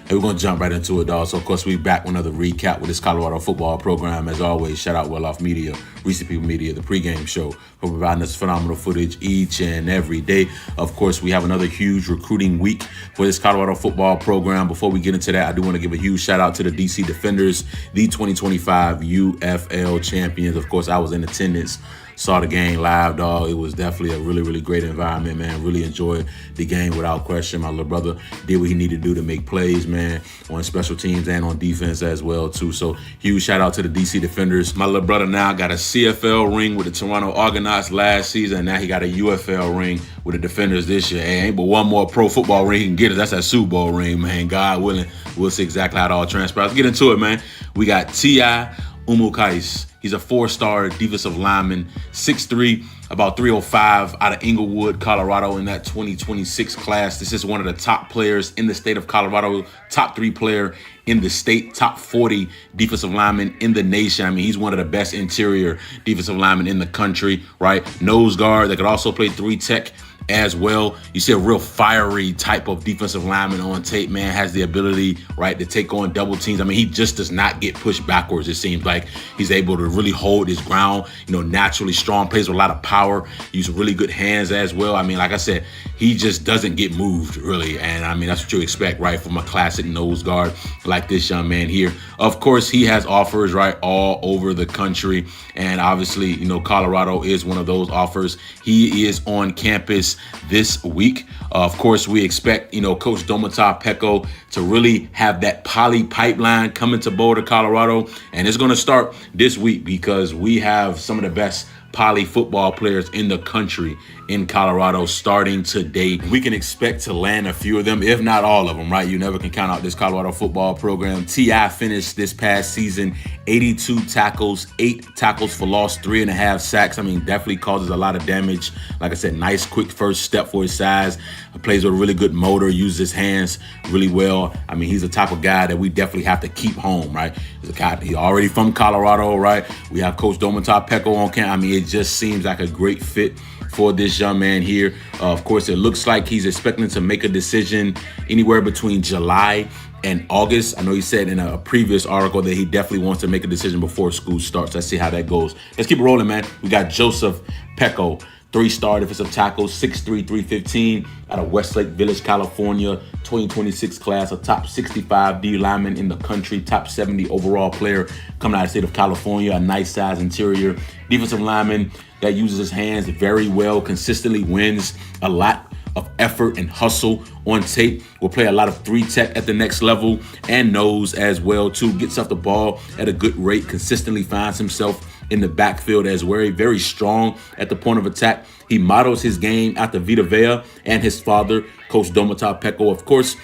Hey, we're going to jump right into it, dog. So, of course, we back with another recap with this Colorado football program. As always, shout out Well Off Media, Recent People Media, the pregame show, for providing us phenomenal footage each and every day. Of course, we have another huge recruiting week for this Colorado football program. Before we get into that, I do want to give a huge shout out to the DC Defenders, the 2025 UFL champions. Of course, I was in attendance. Saw the game live, dog. It was definitely a really, really great environment, man. Really enjoyed the game without question. My little brother did what he needed to do to make plays, man, on special teams and on defense as well, too. So huge shout out to the DC Defenders. My little brother now got a CFL ring with the Toronto Argonauts last season. And now he got a UFL ring with the Defenders this year. Ain't but one more pro football ring he can get it. That's that Super Bowl ring, man. God willing, we'll see exactly how it all transpires. Let's get into it, man. We got T.I. Umukais. He's a 4-star defensive lineman, 6'3", about 305, out of Inglewood, Colorado in that 2026 class. This is one of the top players in the state of Colorado, top 3 player in the state, top 40 defensive lineman in the nation. I mean, he's one of the best interior defensive linemen in the country, right? Nose guard that could also play 3 tech as well. You see a real fiery type of defensive lineman on tape, man. Has the ability, right, to take on double teams. I mean, he just does not get pushed backwards. It seems like he's able to really hold his ground, naturally strong, plays with a lot of power, uses really good hands as well. I mean, like I said, he just doesn't get moved, really. And I mean, that's what you expect, right, from a classic nose guard like this young man here. Of course, he has offers, right, all over the country. And obviously, Colorado is one of those offers. He is on campus this week. Of course, we expect, Coach Domata Peko to really have that poly pipeline coming to Boulder, Colorado. And it's going to start this week because we have some of the best poly football players in the country in Colorado starting today. We can expect to land a few of them, if not all of them, right? You never can count out this Colorado football program. T.I. finished this past season 82 tackles, 8 tackles for loss, 3.5 sacks. I mean, definitely causes a lot of damage. Like I said, nice, quick first step for his size. Plays with a really good motor, uses his hands really well. I mean, he's the type of guy that we definitely have to keep home, right? He's a guy, he's already from Colorado, right? We have Coach Domata Peko on camp. I mean, it just seems like a great fit for this young man here. Of course, it looks like he's expecting to make a decision anywhere between July and August. I know he said in a previous article that he definitely wants to make a decision before school starts. Let's see how that goes. Let's keep it rolling, man. We got Joseph Peko, 3-star defensive tackle, 6'3", 315, out of Westlake Village, California, 2026 class, a top 65 D lineman in the country, top 70 overall player coming out of the state of California, a nice size interior defensive lineman that uses his hands very well, consistently wins a lot of effort and hustle on tape. Will play a lot of 3 tech at the next level and nose as well too. Gets off the ball at a good rate, consistently finds himself in the backfield as very, very strong at the point of attack. He models his game after Vita Vea and his father, Coach Domata Peko. Of course,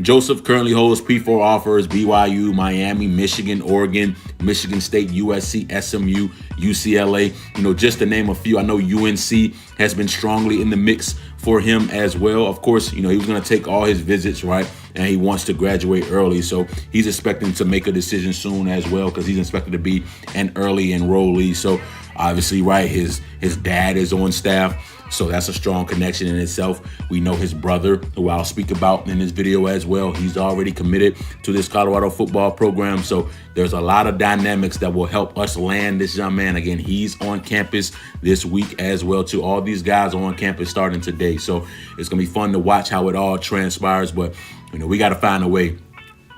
Joseph currently holds P4 offers: BYU, Miami, Michigan, Oregon, Michigan State, USC, SMU, UCLA, just to name a few. I know UNC has been strongly in the mix for him as well. Of course, he was going to take all his visits, right? And he wants to graduate early. So he's expecting to make a decision soon as well because he's expected to be an early enrollee. So obviously, right, his dad is on staff. So that's a strong connection in itself. We know his brother, who I'll speak about in this video as well. He's already committed to this Colorado football program. So there's a lot of dynamics that will help us land this young man. Again, he's on campus this week as well too. All these guys are on campus starting today. So it's going to be fun to watch how it all transpires. But, we got to find a way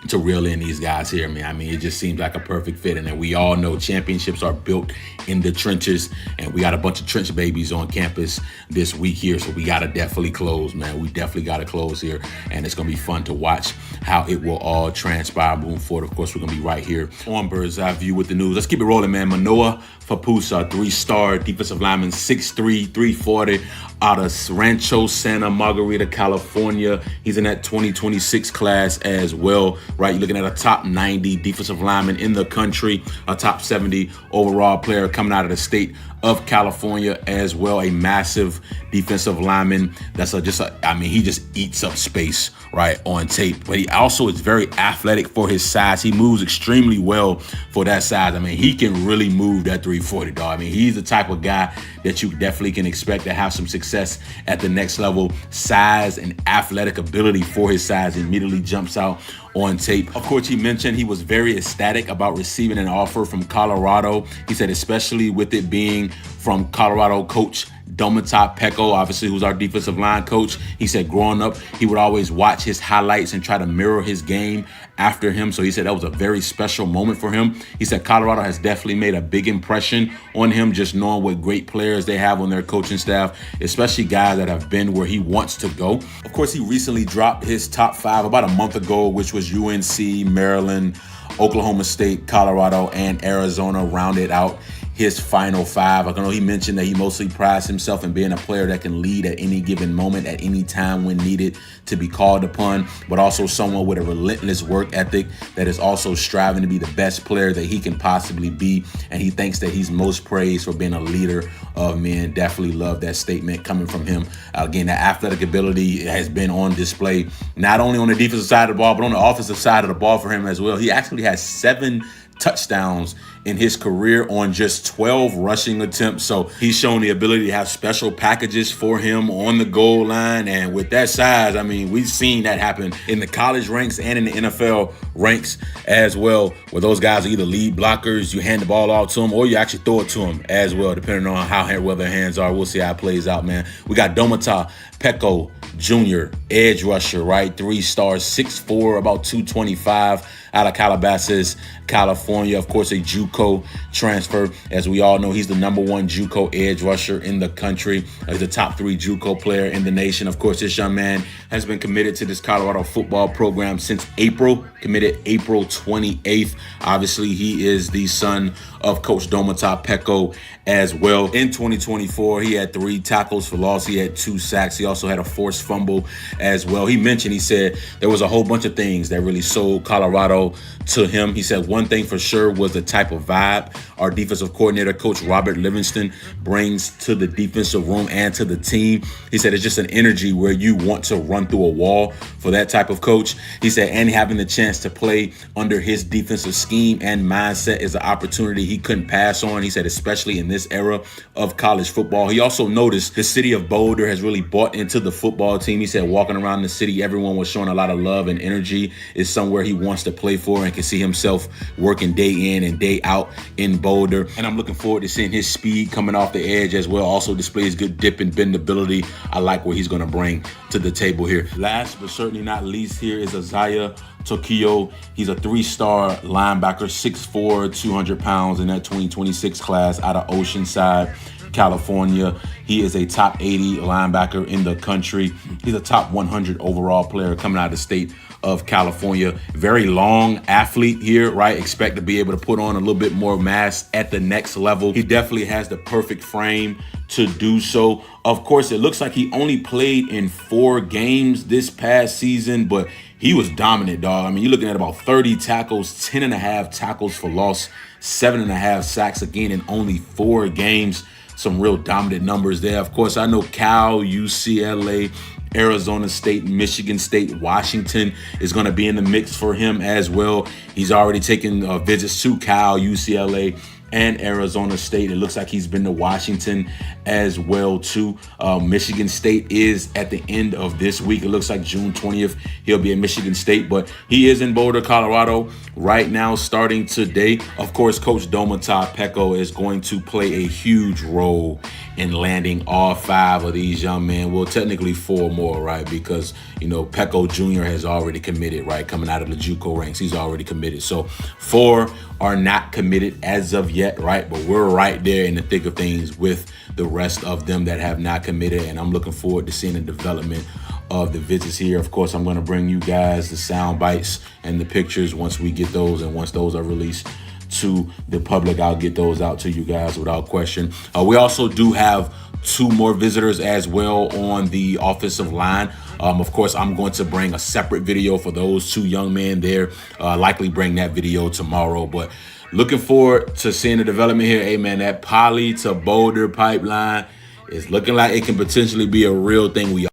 to reel in these guys here, man. I mean, it just seems like a perfect fit. And then we all know championships are built in the trenches, and we got a bunch of trench babies on campus this week here. So we got to definitely close, man. We definitely got to close here. And it's going to be fun to watch how it will all transpire moving forward. Of course, we're going to be right here on Bird's Eye View with the news. Let's keep it rolling, man. Manoa Fapusa, 3-star defensive lineman, 6'3", 340, out of Rancho Santa Margarita, California. He's in that 2026 class as well, right? You're looking at a top 90 defensive lineman in the country, a top 70 overall player coming out of the state of California as well. A massive defensive lineman that's he just eats up space, right, on tape. But he also is very athletic for his size. He moves extremely well for that size. I mean, he can really move that 340, dog. I mean, he's the type of guy that you definitely can expect to have some success at the next level. Size and athletic ability for his size immediately jumps out on tape. Of course, he mentioned he was very ecstatic about receiving an offer from Colorado. He said, especially with it being from Colorado coach Domata Peko, obviously, who's our defensive line coach. He said growing up, he would always watch his highlights and try to mirror his game after him. So he said that was a very special moment for him. He said Colorado has definitely made a big impression on him, just knowing what great players they have on their coaching staff, especially guys that have been where he wants to go. Of course, he recently dropped his top 5 about a month ago, which was UNC, Maryland, Oklahoma State, Colorado, and Arizona rounded out his final 5. I know he mentioned that he mostly prides himself in being a player that can lead at any given moment, at any time when needed to be called upon, but also someone with a relentless work ethic that is also striving to be the best player that he can possibly be. And he thinks that he's most praised for being a leader of men. Definitely love that statement coming from him. Again, that athletic ability has been on display, not only on the defensive side of the ball, but on the offensive side of the ball for him as well. He actually has 7 touchdowns in his career on just 12 rushing attempts. So he's shown the ability to have special packages for him on the goal line. And with that size, I mean, we've seen that happen in the college ranks and in the NFL ranks as well, where those guys are either lead blockers, you hand the ball off to them, or you actually throw it to them as well, depending on how well their hands are. We'll see how it plays out, man. We got Domata Peko Jr., edge rusher, right? 3 stars, 6'4", about 225, out of Calabasas, California. Of course, a JUCO transfer. As we all know, he's the #1 JUCO edge rusher in the country. He's the top 3 JUCO player in the nation. Of course, this young man has been committed to this Colorado football program since April, committed April 28th. Obviously, he is the son of Coach Domata Peko as well. In 2024, he had 3 tackles for loss. He had 2 sacks. He also had a forced fumble as well. He said there was a whole bunch of things that really sold Colorado to him. He said one thing for sure was the type of vibe our defensive coordinator, Coach Robert Livingston, brings to the defensive room and to the team. He said it's just an energy where you want to run through a wall for that type of coach. He said, and having the chance to play under his defensive scheme and mindset is an opportunity he couldn't pass on. He said, especially in this era of college football. He also noticed the city of Boulder has really bought into the football team. He said walking around the city, everyone was showing a lot of love and energy. Is somewhere he wants to play for and can see himself working day in and day out in Boulder. And I'm looking forward to seeing his speed coming off the edge as well. Also displays good dip and bendability. I like what he's going to bring to the table here. Last but certainly not least here is Isaiah Tokyo. He's a 3-star linebacker, 6'4", 200 pounds in that 2026 class out of Oceanside, California. He is a top 80 linebacker in the country. He's a top 100 overall player coming out of the state of California. Very long athlete here, right? Expect to be able to put on a little bit more mass at the next level. He definitely has the perfect frame to do so. Of course, it looks like he only played in 4 games this past season, but he was dominant, dog. I mean, you're looking at about 30 tackles, 10.5 tackles for loss, 7.5 sacks, again, in only 4 games. Some real dominant numbers there. Of course, I know Cal, UCLA, Arizona State, Michigan State, Washington is going to be in the mix for him as well. He's already taken visits to Cal, UCLA, and Arizona State. It looks like he's been to Washington as well too. Michigan State is at the end of this week. It looks like June 20th he'll be at Michigan State, but he is in Boulder, Colorado right now starting today. Of course, Coach Domata Peko is going to play a huge role in landing all 5 of these young men. Well, technically 4 more, right? Because, Pecco Jr. has already committed, right? Coming out of the JUCO ranks, he's already committed. So 4 are not committed as of yet, right? But we're right there in the thick of things with the rest of them that have not committed. And I'm looking forward to seeing the development of the visits here. Of course, I'm going to bring you guys the sound bites and the pictures once we get those, and once those are released to the public, I'll get those out to you guys without question. We also do have 2 more visitors as well on the offensive line. Of course, I'm going to bring a separate video for those 2 young men there. Likely bring that video tomorrow, but looking forward to seeing the development here. Hey man, that Poly to Boulder pipeline is looking like it can potentially be a real thing. We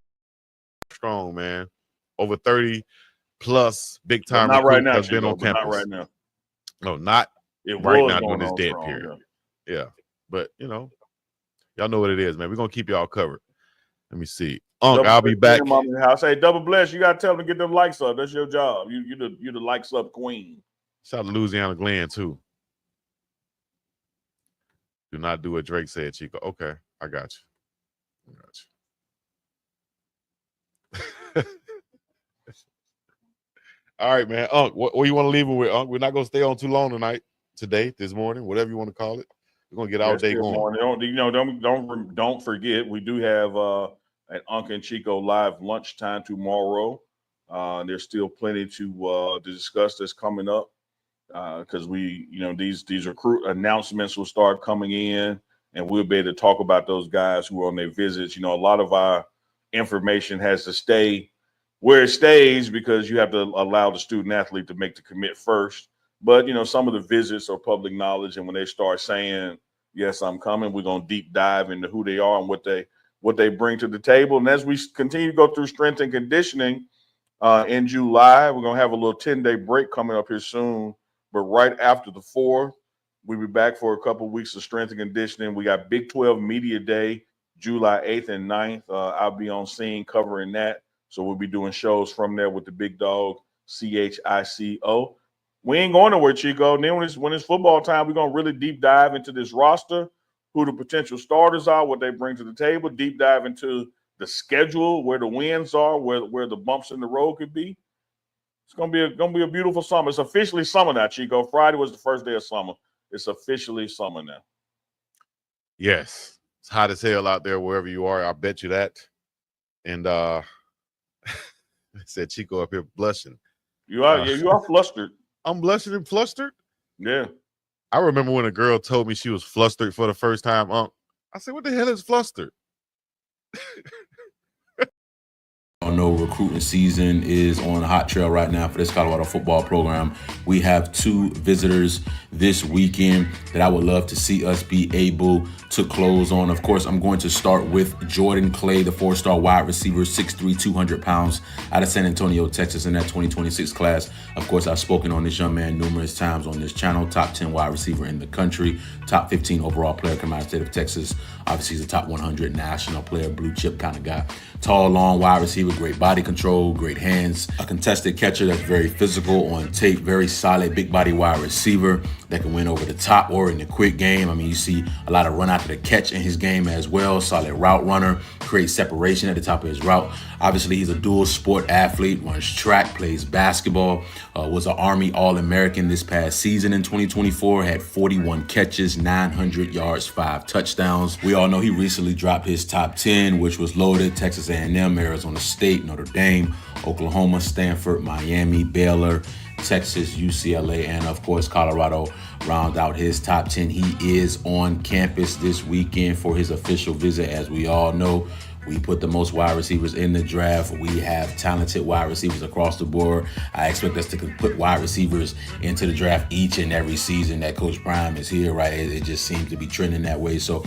strong, man. Over 30 plus big time not right now, has been Chico, on campus. not right now. No, not It right was now going during this on dead strong, period. Yeah. But y'all know what it is, man. We're gonna keep y'all covered. Let me see. I'll be back. House. Hey, double bless. You gotta tell them to get them likes up. That's your job. You the likes up queen. Shout out to Louisiana Glenn too. Do not do what Drake said, Chico. Okay, I got you. All right, man. What you want to leave it with, We're not gonna stay on too long tonight, this morning, whatever you want to call it. We're gonna get all day going. Don't forget, we do have an UNK and Chico live lunchtime tomorrow. There's still plenty to discuss that's coming up because these recruit announcements will start coming in, and we'll be able to talk about those guys who are on their visits. A lot of our information has to stay where it stays because you have to allow the student athlete to make the commit first. But, some of the visits are public knowledge. And when they start saying, yes, I'm coming, we're going to deep dive into who they are and what they bring to the table. And as we continue to go through strength and conditioning in July, we're going to have a little 10-day break coming up here soon. But right after the 4th, we'll be back for a couple of weeks of strength and conditioning. We got Big 12 Media Day, July 8th and 9th. I'll be on scene covering that. So we'll be doing shows from there with the BiggDogg, CHICO. We ain't going nowhere, Chico. And then when it's football time, we're going to really deep dive into this roster, who the potential starters are, what they bring to the table, deep dive into the schedule, where the wins are, where the bumps in the road could be. It's going to be a beautiful summer. It's officially summer now, Chico. Friday was the first day of summer. It's officially summer now. Yes. It's hot as hell out there wherever you are. I bet you that. And I said Chico up here blushing. You are flustered. I'm blushing and flustered. Yeah. I remember when a girl told me she was flustered for the first time. I said, what the hell is flustered? I know recruiting season is on a hot trail right now for this Colorado football program. We have 2 visitors this weekend that I would love to see us be able to close on. Of course, I'm going to start with Jordan Clay, the 4-star wide receiver, 6'3", 200 pounds, out of San Antonio, Texas, in that 2026 class. Of course, I've spoken on this young man numerous times on this channel. Top 10 wide receiver in the country, top 15 overall player coming out of the state of Texas. Obviously, he's a top 100 national player, blue chip kind of guy. Tall, long wide receiver, great body control, great hands, a contested catcher that's very physical on tape, very solid, big body wide receiver that can win over the top or in the quick game. I mean, you see a lot of run after the catch in his game as well. Solid route runner, creates separation at the top of his route. Obviously, he's a dual sport athlete, runs track, plays basketball, was an Army All-American this past season in 2024, had 41 catches, 900 yards, 5 touchdowns. We all know he recently dropped his top 10, which was loaded: Texas A&M, Arizona State, Notre Dame, Oklahoma, Stanford, Miami, Baylor, Texas, UCLA, and of course Colorado round out his top 10. He is on campus this weekend for his official visit. As we all know, we put the most wide receivers in the draft. We have talented wide receivers across the board. I expect us to put wide receivers into the draft each and every season that Coach Prime is here, right? It just seems to be trending that way. So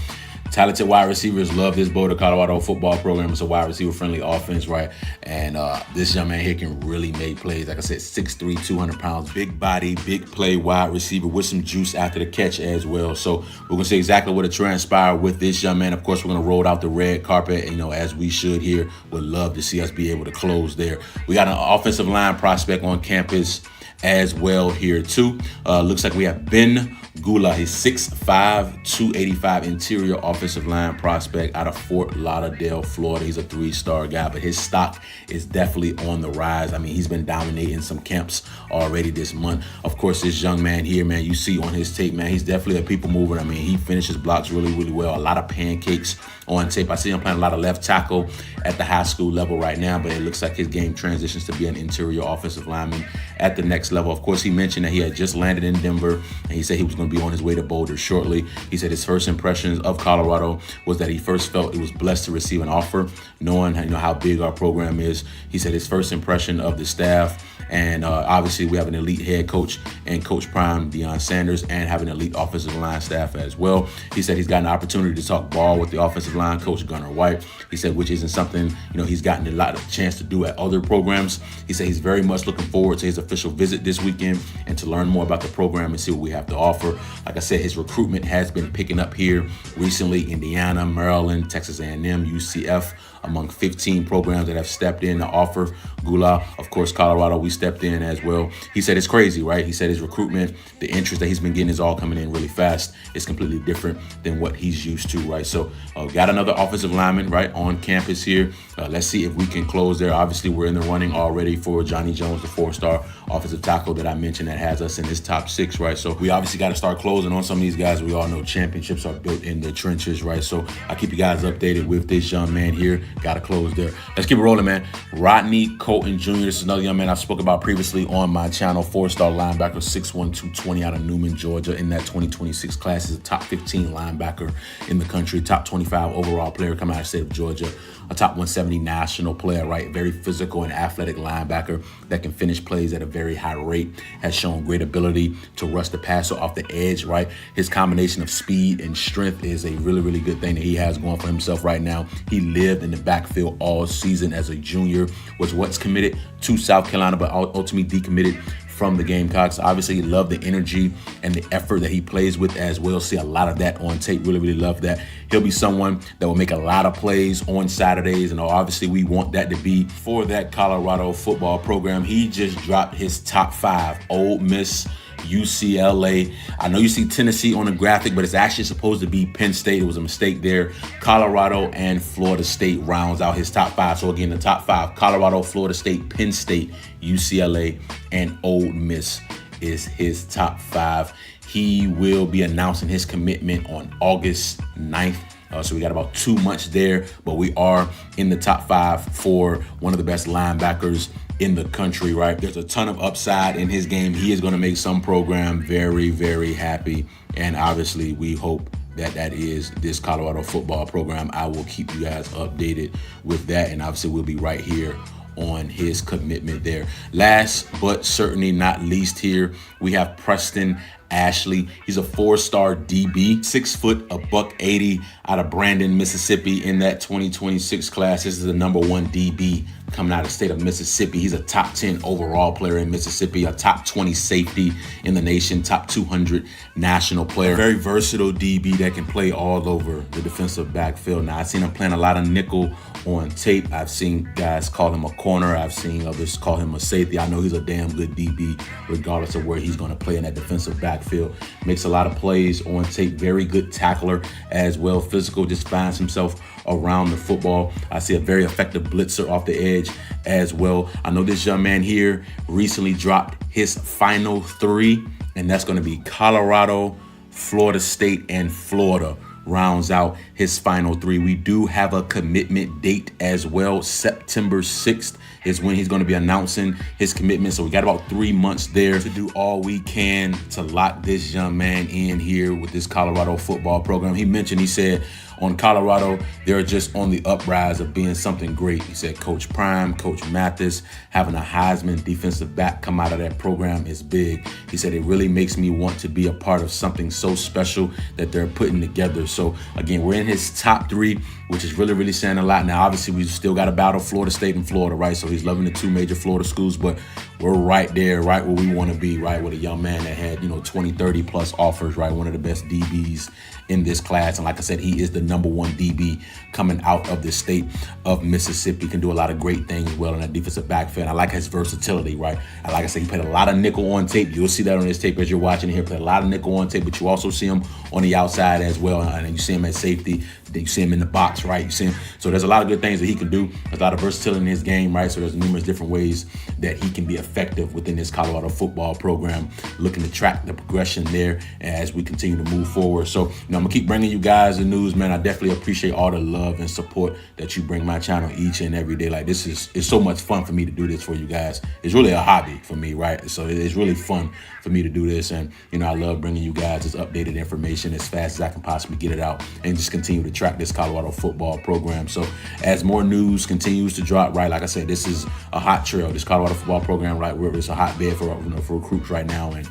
talented wide receivers love this Boulder, Colorado football program. It's a wide receiver-friendly offense, right? And this young man here can really make plays. Like I said, 6'3", 200 pounds, big body, big play wide receiver with some juice after the catch as well. So we're going to see exactly what it transpired with this young man. Of course, we're going to roll out the red carpet, as we should here. Would love to see us be able to close there. We got an offensive line prospect on campus as well here too. Looks like we have Ben Gula, he's 6'5", 285 interior offensive line prospect out of Fort Lauderdale, Florida. He's a 3-star guy, but his stock is definitely on the rise. I mean, he's been dominating some camps already this month. Of course, this young man here, man, you see on his tape, man, he's definitely a people mover. I mean, he finishes blocks really, really well. A lot of pancakes on tape. I see him playing a lot of left tackle at the high school level right now, but it looks like his game transitions to be an interior offensive lineman at the next level. Of course, he mentioned that he had just landed in Denver, and he said he was going to be on his way to Boulder shortly. He said his first impressions of Colorado was that he first felt it was blessed to receive an offer, knowing how big our program is. He said his first impression of the staff, and obviously we have an elite head coach and Coach Prime, Deion Sanders, and have an elite offensive line staff as well. He said he's got an opportunity to talk ball with the offensive line coach, Gunnar White. He said, which isn't something, he's gotten a lot of chance to do at other programs. He said he's very much looking forward to his official visit this weekend and to learn more about the program and see what we have to offer. Like I said, his recruitment has been picking up here recently. Indiana, Maryland, Texas A&M, UCF, among 15 programs that have stepped in to offer Gula. Of course, Colorado, we stepped in as well. He said it's crazy, right? He said his recruitment, the interest that he's been getting is all coming in really fast. It's completely different than what he's used to, right? So got another offensive lineman, right, on campus here. Let's see if we can close there. Obviously, we're in the running already for Johnny Jones, the 4-star offensive tackle that I mentioned that has us in his top 6, right? So we obviously got to start closing on some of these guys. We all know championships are built in the trenches, right? So I keep you guys updated with this young man here. Got to close there. Let's keep it rolling, man. Rodney Colton Jr. This is another young man I've spoke about previously on my channel. 4-star linebacker, 6'1", 220 out of Newman, Georgia. In that 2026 class, is a top 15 linebacker in the country, top 25 overall player coming out of the state of Georgia, a top 170 national player, right? Very physical and athletic linebacker that can finish plays at a very high rate, has shown great ability to rush the passer off the edge, right? His combination of speed and strength is a really, really good thing that he has going for himself right now. He lived in the backfield all season as a junior, was once committed to South Carolina, but ultimately decommitted from the Gamecocks. Obviously, he loved the energy and the effort that he plays with as well. See a lot of that on tape. Really, really love that. He'll be someone that will make a lot of plays on Saturdays, and obviously we want that to be for that Colorado football program. He just dropped his top 5. Ole Miss, UCLA. I know you see Tennessee on the graphic, but it's actually supposed to be Penn State. It was a mistake there. Colorado and Florida State rounds out his top 5. So again, the top 5, Colorado, Florida State, Penn State, UCLA, and Ole Miss is his top 5. He will be announcing his commitment on August 9th. So we got about 2 months there, but we are in the top 5 for one of the best linebackers in the country, right? There's a ton of upside in his game. He is going to make some program very, very happy. And obviously we hope that that is this Colorado football program. I will keep you guys updated with that. And obviously we'll be right here on his commitment there. Last but certainly not least here, we have Preston Ashley. He's a 4-star DB, 6 foot, $180 out of Brandon, Mississippi in that 2026 class. This is the number 1 DB coming out of the state of Mississippi. He's a top 10 overall player in Mississippi, a top 20 safety in the nation, top 200 national player. Very versatile DB that can play all over the defensive backfield. Now, I've seen him playing a lot of nickel on tape. I've seen guys call him a corner. I've seen others call him a safety. I know he's a damn good DB regardless of where he's going to play in that defensive backfield. Makes a lot of plays on tape. Very good tackler as well. Physical, just finds himself around the football. I see a very effective blitzer off the edge as well. I know this young man here recently dropped his final 3, and that's going to be Colorado, Florida State, and Florida. Rounds out his final 3. We do have a commitment date as well. September 6th is when he's going to be announcing his commitment. So we got about 3 months there to do all we can to lock this young man in here with this Colorado football program. He said on Colorado, they're just on the uprise of being something great. He said Coach Prime, Coach Mathis, having a Heisman defensive back come out of that program is big. He said it really makes me want to be a part of something so special that they're putting together. So again, we're in his top 3, which is really, really saying a lot. Now, obviously, we still got to battle Florida State and Florida, right? So he's loving the 2 major Florida schools, but we're right there, right where we want to be, right? With a young man that had, 20, 30 plus offers, right? One of the best DBs in this class. And like I said, he is the #1 DB coming out of the state of Mississippi. Can do a lot of great things well in that defensive backfield. I like his versatility, right? And like I said, he played a lot of nickel on tape. You'll see that on this tape as you're watching here. Played a lot of nickel on tape, but you also see him on the outside as well. And you see him at safety. Then you see him in the box, right? You see him. So there's a lot of good things that he can do. There's a lot of versatility in his game, right? So there's numerous different ways that he can be effective within this Colorado football program. Looking to track the progression there as we continue to move forward. So, I'm gonna keep bringing you guys the news, man. I definitely appreciate all the love and support that you bring my channel each and every day. Like, it's so much fun for me to do this for you guys. It's really a hobby for me, right? So it's really fun for me to do this. And, I love bringing you guys this updated information as fast as I can possibly get it out and just continue to track this Colorado football program. So as more news continues to drop, right, like I said, this is a hot trail. This Colorado football program, right, where it's a hotbed for recruits right now. And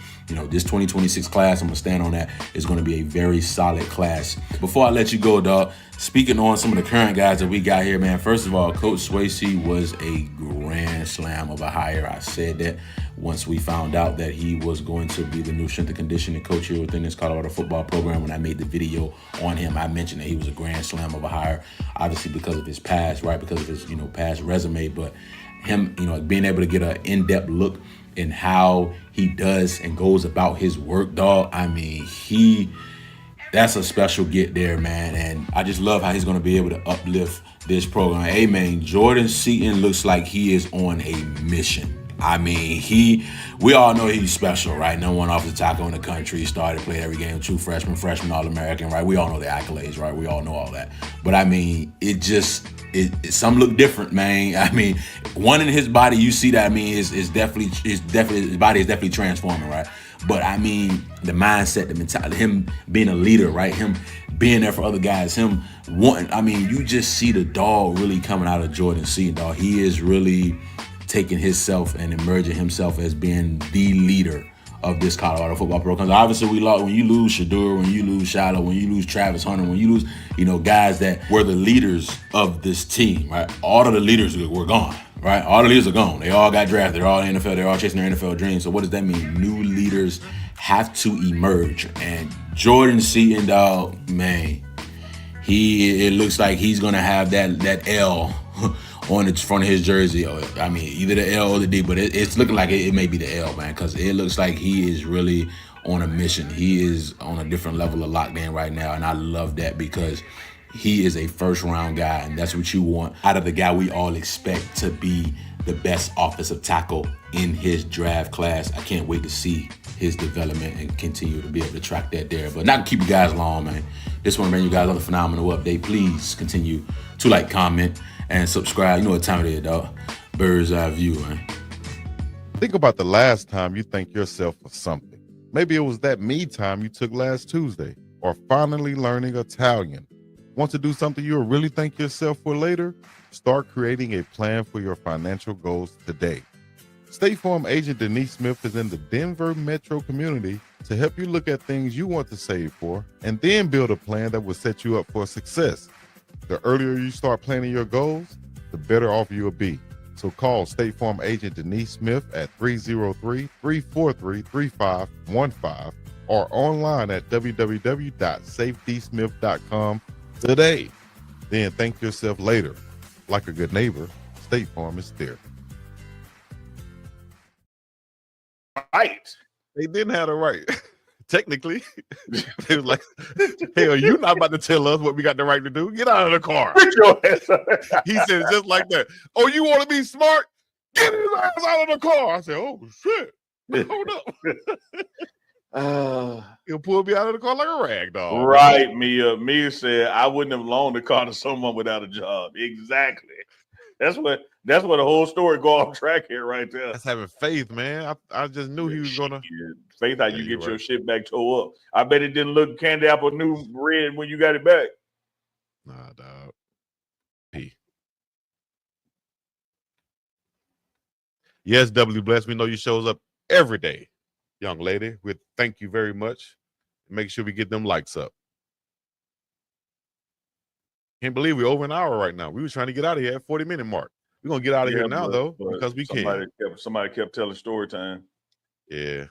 this 2026 class, I'm gonna stand on that, is gonna be a very solid class. Before I let you go, dog, speaking on some of the current guys that we got here, man, first of all, Coach Swayze was a grand slam of a hire. I said that once we found out that he was going to be the new strength and conditioning coach here within this Colorado football program. When I made the video on him, I mentioned that he was a grand slam of a hire, obviously because of his past, right, because of his, past resume, but him, being able to get an in-depth look in how he does and goes about his work, dog. I mean, that's a special get there, man. And I just love how he's going to be able to uplift this program. Hey, man, Jordan Seaton looks like he is on a mission. I mean, we all know he's special, right? No one off the tackle in the country, started, played every game, true freshman, All-American, right? We all know the accolades, right? We all know all that. But I mean, some look different, man. I mean, one in his body, you see that, I mean, is definitely his body is definitely transforming, right? But I mean, the mindset, the mentality, him being a leader, right? Him being there for other guys, him wanting, I mean, you just see the dog really coming out of Jordan Seaton, dog. He is really taking himself and emerging himself as being the leader of this Colorado football program. Obviously, we lost when you lose Shador, when you lose Shiloh, when you lose Travis Hunter, when you lose, guys that were the leaders of this team, right? All of the leaders were gone, right? All the leaders are gone. They all got drafted. They're all in the NFL. They're all chasing their NFL dreams. So what does that mean? New leaders have to emerge. And Jordan Seaton, dog, man, it looks like he's going to have that L on the front of his jersey. I mean, either the L or the D, but it's looking like it may be the L, man, because it looks like he is really on a mission. He is on a different level of lockdown right now, and I love that because he is a first-round guy, and that's what you want out of the guy we all expect to be the best offensive tackle in his draft class. I can't wait to see his development and continue to be able to track that there. But not to keep you guys long, man. Just want to bring you guys another phenomenal update. Please continue to like, comment, and subscribe. You know what time it is, dog. Bird's eye view, man. Think about the last time you thank yourself for something. Maybe it was that me time you took last Tuesday, or finally learning Italian. Want to do something you'll really thank yourself for later? Start creating a plan for your financial goals today. State Farm agent Denise Smith is in the Denver metro community to help you look at things you want to save for and then build a plan that will set you up for success. The earlier you start planning your goals, the better off you'll be. So call State Farm agent Denise Smith at 303-343-3515 or online at www.safedysmith.com today. Then thank yourself later. Like a good neighbor, State Farm is there. Right. They didn't have it right. Technically, they was like, hell, you're not about to tell us what we got the right to do. Get out of the car. He said just like that. Oh, you want to be smart? Get his ass out of the car. I said, oh, shit. Hold up. He'll pull me out of the car like a rag dog. Right, Mia. Mia said, I wouldn't have loaned the car to someone without a job. Exactly. That's what the whole story go off track here right there. That's having faith, man. I just knew he was gonna faith how you get your shit back toe up. I bet it didn't look candy apple new red when you got it back. Nah, dog. P. Yes, W Bless. We know you shows up every day, young lady. We thank you very much. Make sure we get them likes up. Can't believe we're over an hour right now. We were trying to get out of here at 40-minute mark. We're gonna get out of here now, though, because we can. Somebody kept telling story time. Yeah,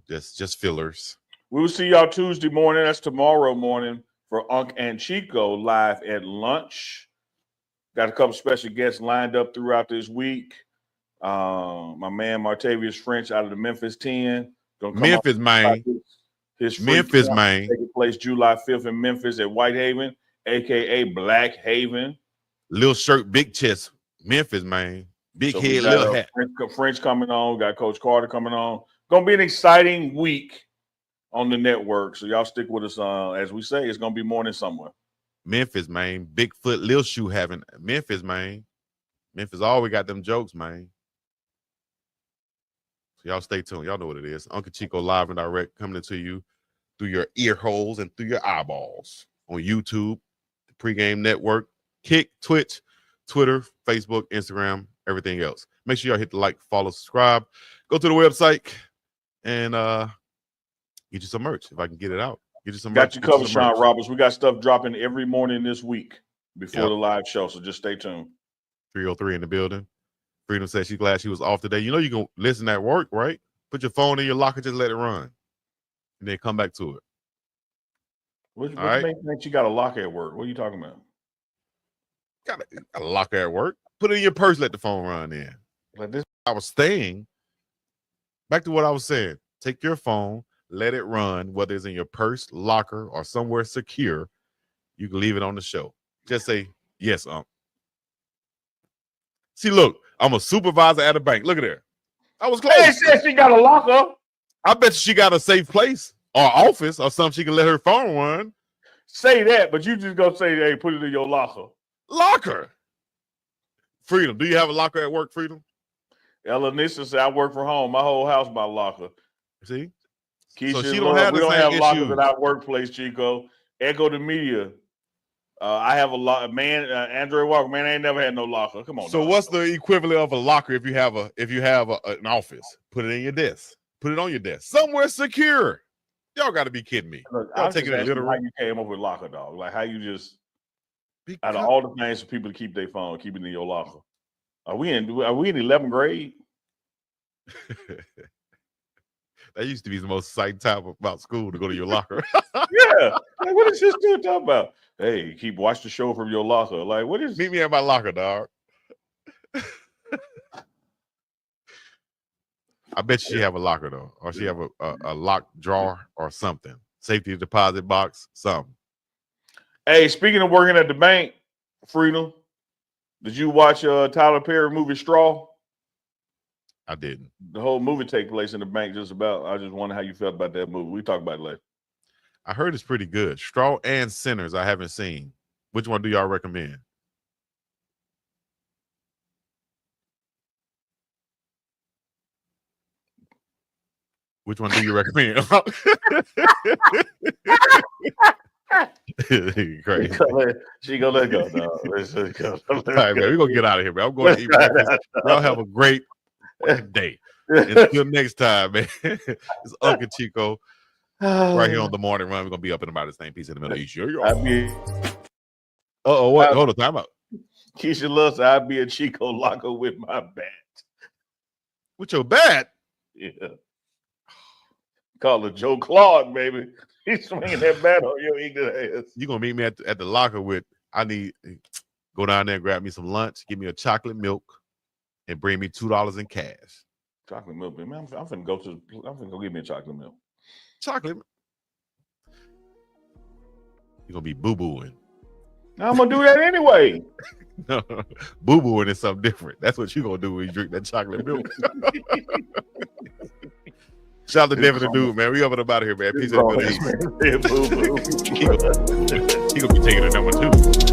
just fillers. We will see y'all Tuesday morning. That's tomorrow morning for UNK and Chico live at lunch. Got a couple special guests lined up throughout this week. My man Martavius French out of the Memphis 10. Memphis, man. His Memphis, man. Taking place July 5th in Memphis at Whitehaven, a.k.a. Black Haven. Little shirt, big chest. Memphis, man. Big So head, little hat. French coming on. Got Coach Carter coming on. Going to be an exciting week on the network. So y'all stick with us. As we say, it's going to be morning somewhere. Memphis, man. Bigfoot, Lil Shoe having Memphis, man. Memphis always got them jokes, man. So y'all stay tuned. Y'all know what it is. Uncle Chico live and direct coming to you through your ear holes and through your eyeballs on YouTube, the Pregame Network, Kick, Twitch, Twitter, Facebook, Instagram, everything else. Make sure y'all hit the like, follow, subscribe. Go to the website and get you some merch if I can get it out. Get you some merch. Got you covered, Sean Roberts. We got stuff dropping every morning this week before the live show, so just stay tuned. 303 in the building. Freedom says she's glad she was off today. You know you can listen at work, right? Put your phone in your locker, just let it run. And then come back to it. What makes you think you got a locker at work? What are you talking about? Got a locker at work. Put it in your purse, let the phone run in. Like this. I was saying, back to what I was saying. Take your phone, let it run, whether it's in your purse, locker, or somewhere secure. You can leave it on the show. Just say, yes, See, look, I'm a supervisor at a bank. Look at her. I was close. Hey, said she got a locker. I bet she got a safe place or office or something she can let her phone run. Say that, but you just gonna say, hey, put it in your locker. Locker. Freedom. Do you have a locker at work, Freedom? Ella Nissa said, I work from home. My whole house my locker. See? Keisha, so she don't have we the don't same have lockers issue. at our workplace, Chico. Echo the media. I have a lot, man. Andre Walker, man, I ain't never had no locker. Come on. So what's the equivalent of a locker if you have an office? Put it in your desk. Put it on your desk. Somewhere secure. Y'all got to be kidding me. Look, y'all taking it literal. How you came up with locker, dog? Like how you just out of all the things for people to keep their phone, keep it in your locker. Are we in 11th grade? That used to be the most exciting time about school, to go to your locker. Yeah. Like, what is this dude talking about? Hey, watch the show from your locker. Like, what is? Meet me at my locker, dog. I bet she have a locker though, or she have a locked drawer or something. Safety deposit box, something. Hey, speaking of working at the bank, Freedom, did you watch Tyler Perry movie Straw? I didn't. The whole movie take place in the bank just about. I just wonder how you felt about that movie. We talk about it later. I heard it's pretty good. Straw and Sinners I haven't seen. Which one do y'all recommend? Which one do you recommend? Crazy. She gonna let go, dog. Let's go. All right, man. We're gonna get out of here, man. I'm going to eat breakfast. Y'all have a great day. Until next time, man. It's Uncle Chico right here on the morning run. We're gonna be up in about the same piece in the middle of each year. What? Hold on, time out. Keisha loves I'd be a Chico locker with my bat. With your bat? Yeah. Call it Joe Clark, baby. He's swinging that bat on your ignorant ass. You gonna meet me at the locker with? I need go down there and grab me some lunch. Give me a chocolate milk, and bring me $2 in cash. Chocolate milk, man. I'm finna go get me a chocolate milk. Chocolate. You're gonna be boo-booing. Now I'm gonna do that anyway. No, boo-booing is something different. That's what you're gonna do when you drink that chocolate milk. Shout out to Devin the Dude, man. We up and about here, man. Peace and good. He gonna be taking a number 2.